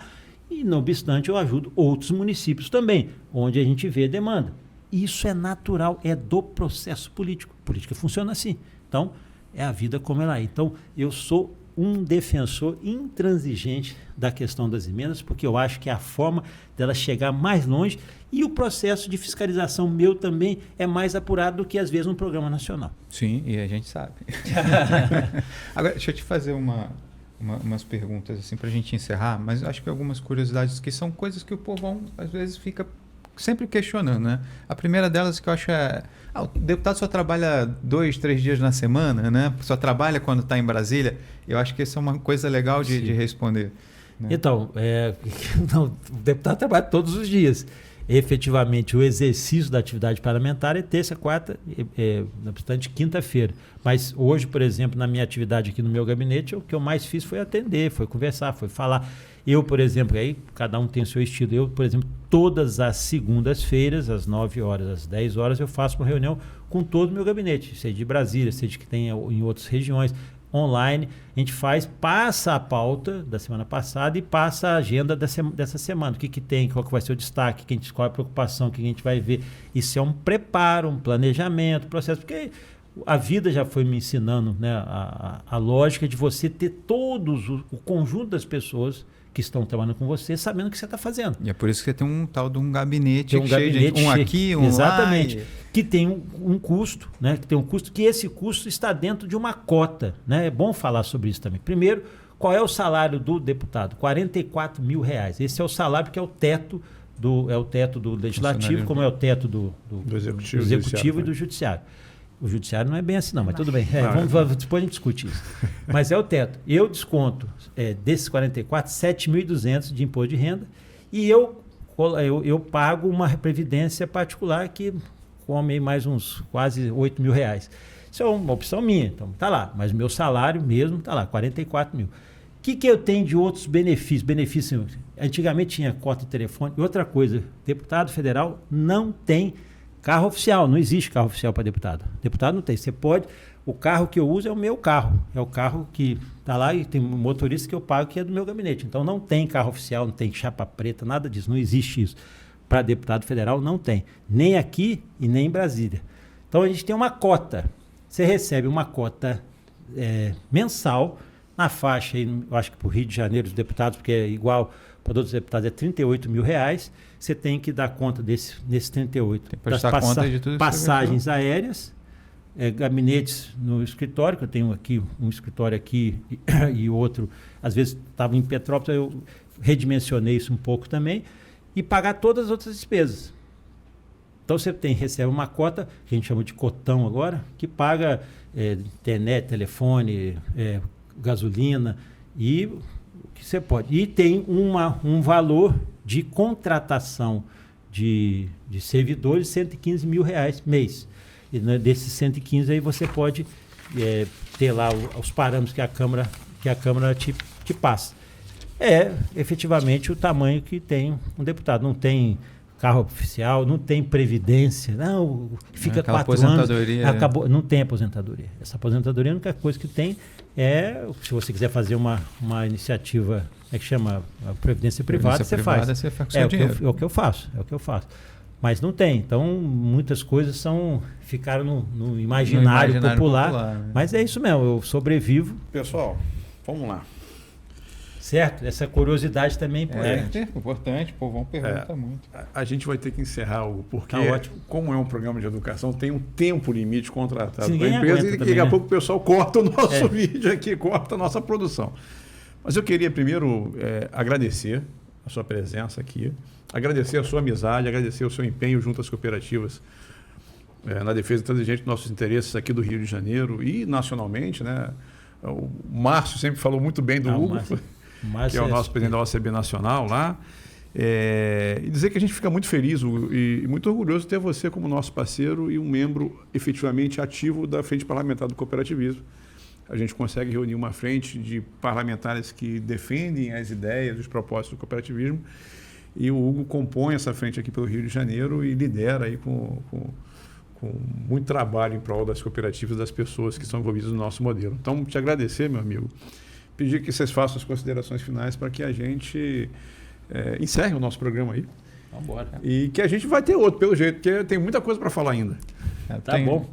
e, não obstante, eu ajudo outros municípios também, onde a gente vê demanda. Isso é natural, é do processo político. Política funciona assim. Então, é a vida como ela é. Então, eu sou um defensor intransigente da questão das emendas, porque eu acho que é a forma dela chegar mais longe e o processo de fiscalização meu também é mais apurado do que, às vezes, um programa nacional. Sim, e a gente sabe. Agora, deixa eu te fazer umas perguntas assim, para a gente encerrar, mas acho que algumas curiosidades que são coisas que o povão, às vezes, fica sempre questionando, né? A primeira delas que eu acho é... o deputado só trabalha 2, 3 dias na semana, né? Só trabalha quando está em Brasília. Eu acho que isso é uma coisa legal de responder. Né? Então, o deputado trabalha todos os dias. Efetivamente, o exercício da atividade parlamentar é terça, quarta, na bastante quinta-feira. Mas hoje, por exemplo, na minha atividade aqui no meu gabinete, o que eu mais fiz foi atender, foi conversar, foi falar. Eu, por exemplo, aí cada um tem o seu estilo. Eu, por exemplo, todas as segundas-feiras, às 9 horas, às 10 horas, eu faço uma reunião com todo o meu gabinete, seja de Brasília, seja que tenha em outras regiões, online. A gente passa a pauta da semana passada e passa a agenda dessa semana. O que tem, qual que vai ser o destaque, qual é a preocupação, o que a gente vai ver. Isso é um preparo, um planejamento, processo, porque a vida já foi me ensinando, né, a lógica de você ter o conjunto das pessoas que estão trabalhando com você, sabendo o que você está fazendo. E é por isso que você tem um tal de um gabinete, cheio aqui, um exatamente, lá. Que tem um custo, né? Que tem um custo, que esse custo está dentro de uma cota, né? É bom falar sobre isso também. Primeiro, qual é o salário do deputado? R$44 mil. Esse é o salário que é o teto do legislativo, como é o teto do executivo e do judiciário. O judiciário não é bem assim, não, mas tudo bem. Depois a gente discute isso. Mas é o teto. Eu desconto desses 44, 7.200 de imposto de renda e eu pago uma previdência particular que come mais uns quase R$8 mil. Isso é uma opção minha, então tá lá. Mas o meu salário mesmo tá lá, 44 mil. O que eu tenho de outros benefícios? Antigamente tinha cota de telefone. E outra coisa, deputado federal não tem carro oficial, não existe carro oficial para deputado. Deputado não tem. Você pode. O carro que eu uso é o meu carro. É o carro que está lá e tem um motorista que eu pago que é do meu gabinete. Então não tem carro oficial, não tem chapa preta, nada disso. Não existe isso. para deputado federal não tem. Nem aqui e nem em Brasília. Então a gente tem uma cota. Você recebe uma cota mensal na faixa, eu acho que para o Rio de Janeiro, os deputados, porque é igual para outros deputados, é R$38 mil. Você tem que dar conta nesses 38. Tem que prestar conta de tudo passagens aéreas, gabinetes no escritório, que eu tenho aqui um escritório aqui e outro, às vezes estava em Petrópolis, eu redimensionei isso um pouco também, e pagar todas as outras despesas. Então você recebe uma cota, que a gente chama de cotão agora, que paga internet, telefone, gasolina e o que você pode. E tem um valor de contratação de servidores, R$115 mil mês. E desses 115 aí você pode ter lá os parâmetros que a Câmara te passa. Efetivamente o tamanho que tem um deputado. Não tem carro oficial, não tem previdência, não, fica 4 anos, acabou, não tem aposentadoria. Essa aposentadoria, a única coisa que tem se você quiser fazer uma iniciativa, que chama a previdência privada, você faz. Você faz com seu dinheiro. É o que eu faço. Mas não tem. Então, muitas coisas ficaram no imaginário popular. Né? Mas é isso mesmo, eu sobrevivo. Pessoal, vamos lá. Certo? Essa curiosidade também é importante. É importante, o povão pergunta muito. A gente vai ter que encerrar, porque como é um programa de educação, tem um tempo limite contratado para a empresa e daqui a pouco o pessoal corta o nosso vídeo aqui, corta a nossa produção. Mas eu queria primeiro agradecer a sua presença aqui, agradecer a sua amizade, agradecer o seu empenho junto às cooperativas na defesa inteligente dos nossos interesses aqui do Rio de Janeiro e nacionalmente, né? O Márcio sempre falou muito bem do Hugo, que é o nosso presidente da OCB Nacional lá. E dizer que a gente fica muito feliz e muito orgulhoso de ter você como nosso parceiro e um membro efetivamente ativo da Frente Parlamentar do Cooperativismo. A gente consegue reunir uma frente de parlamentares que defendem as ideias, os propósitos do cooperativismo, e o Hugo compõe essa frente aqui pelo Rio de Janeiro e lidera aí com muito trabalho em prol das cooperativas, das pessoas que estão envolvidas no nosso modelo. Então, te agradecer, meu amigo, pedir que vocês façam as considerações finais para que a gente encerre o nosso programa aí. Vamos embora. E que a gente vai ter outro, pelo jeito, porque tem muita coisa para falar ainda. Tá bom.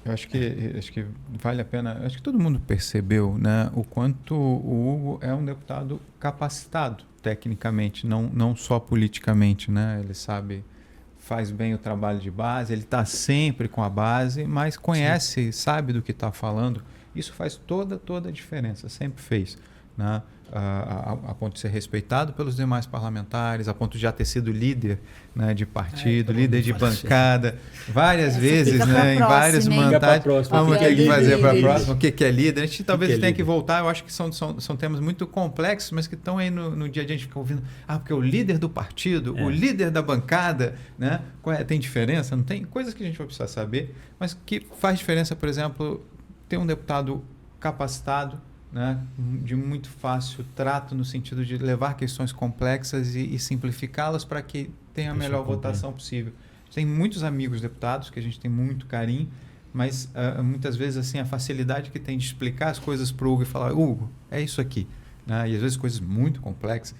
Eu acho que vale a pena. Acho que todo mundo percebeu, né, o quanto o Hugo é um deputado capacitado tecnicamente, não só politicamente, né? Ele faz bem o trabalho de base, ele está sempre com a base, mas conhece, sabe do que está falando. Isso faz toda a diferença, sempre fez, né? A ponto de ser respeitado pelos demais parlamentares, a ponto de já ter sido líder, né, de partido, líder de bancada, várias vezes, né, em vários mandatos. Vamos ter que fazer para a próxima, o que é líder. A gente talvez tenha que voltar, eu acho que são temas muito complexos, mas que estão aí no dia a dia, a gente fica ouvindo, porque o líder do partido, o líder da bancada, né, tem diferença? Não tem? Coisas que a gente vai precisar saber, mas que faz diferença, por exemplo, ter um deputado capacitado, né, de muito fácil trato no sentido de levar questões complexas e simplificá-las para que tenha a melhor votação possível. Tem muitos amigos deputados que a gente tem muito carinho, mas muitas vezes assim, a facilidade que tem de explicar as coisas para o Hugo e falar, Hugo, é isso aqui, né? E às vezes coisas muito complexas,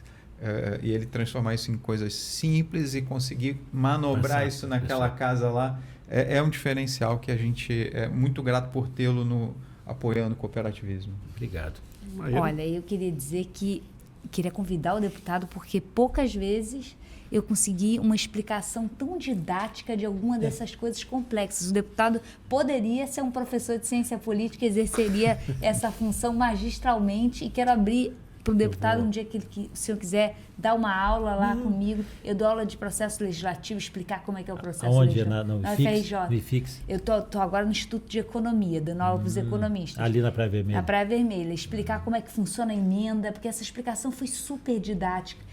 e ele transformar isso em coisas simples e conseguir manobrar isso naquela casa lá, é um diferencial que a gente é muito grato por tê-lo apoiando o cooperativismo. Obrigado. Olha, eu queria dizer que queria convidar o deputado porque poucas vezes eu consegui uma explicação tão didática de alguma dessas coisas complexas. O deputado poderia ser um professor de ciência política, exerceria essa função magistralmente, e quero abrir para o deputado um dia que o senhor quiser dar uma aula lá comigo. Eu dou aula de processo legislativo, explicar como é que é o processo legislativo. Na UFIX? Eu tô agora no Instituto de Economia, dando aula para os economistas. Ali na Praia Vermelha. Na Praia Vermelha. Explicar como é que funciona a emenda, porque essa explicação foi super didática.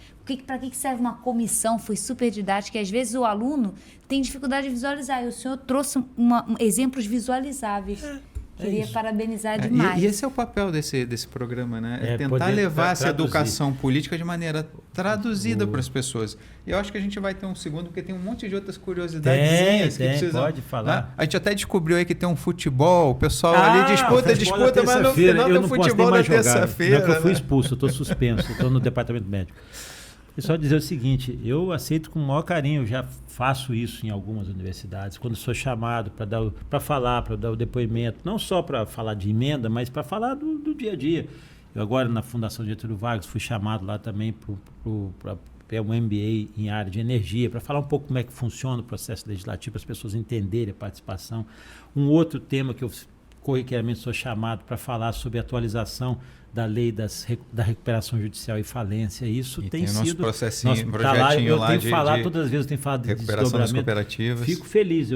Para que serve uma comissão? Foi super didática. E às vezes o aluno tem dificuldade de visualizar. E o senhor trouxe exemplos visualizáveis. Queria parabenizar demais. E esse é o papel desse programa, né? Tentar levar essa educação política de maneira traduzida para as pessoas. E eu acho que a gente vai ter um segundo, porque tem um monte de outras curiosidades que precisam. Pode falar. Né? A gente até descobriu aí que tem um futebol, o pessoal ali disputa, mas no final do futebol da terça-feira. Eu fui expulso, eu estou suspenso, estou no departamento médico. E só dizer o seguinte, eu aceito com o maior carinho, eu já faço isso em algumas universidades, quando sou chamado para falar, para dar o depoimento, não só para falar de emenda, mas para falar do dia a dia. Eu agora, na Fundação Getúlio Vargas, fui chamado lá também para um MBA em área de energia, para falar um pouco como é que funciona o processo legislativo, para as pessoas entenderem a participação. Um outro tema que eu corriqueiramente sou chamado para falar sobre a atualização da lei da recuperação judicial e falência. Isso tem sido... nosso processinho, projetinho lá de falar, todas as vezes eu tenho falado de recuperação das cooperativas. Fico feliz,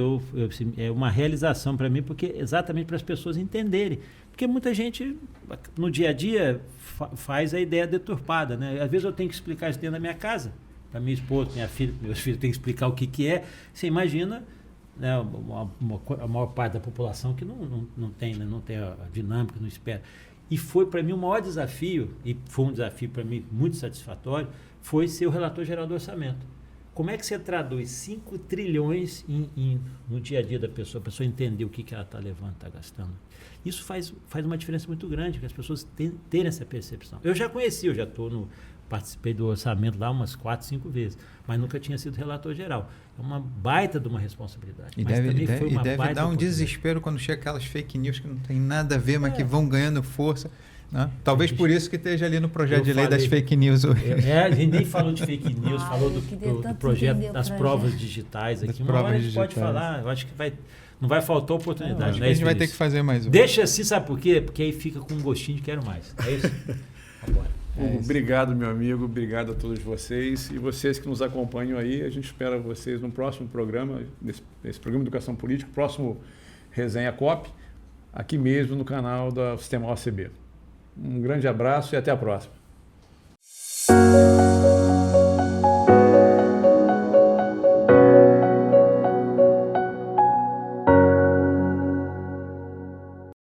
é uma realização para mim, porque exatamente para as pessoas entenderem. Porque muita gente, no dia a dia, faz a ideia deturpada, né? Às vezes eu tenho que explicar isso dentro da minha casa, para minha esposa, minha filha, meus filhos têm que explicar o que é. Você imagina, né, a maior parte da população que não tem a dinâmica, não espera. E foi para mim o maior desafio, e foi um desafio para mim muito satisfatório, foi ser o relator geral do orçamento. Como é que você traduz 5 trilhões no dia a dia da pessoa, a pessoa entender o que ela está levando, está gastando? Isso faz uma diferença muito grande, que as pessoas terem essa percepção. Eu já conheci, participei do orçamento lá umas 4, 5 vezes, mas nunca tinha sido relator geral. É uma baita de uma responsabilidade. E deve dar um desespero quando chega aquelas fake news que não tem nada a ver, mas que vão ganhando força. Né? Talvez por isso que esteja ali no projeto de lei das fake news. A gente nem falou de fake news, falou do projeto das provas digitais aqui. Uma hora a gente pode falar, eu acho que não vai faltar oportunidade. A gente vai ter que fazer mais um. Deixa assim, sabe por quê? Porque aí fica com um gostinho de quero mais. É isso? Vambora. Obrigado, meu amigo. Obrigado a todos vocês. E vocês que nos acompanham aí, a gente espera vocês no próximo programa, nesse programa de Educação Política, próximo Resenha COP, aqui mesmo no canal do Sistema OCB. Um grande abraço e até a próxima.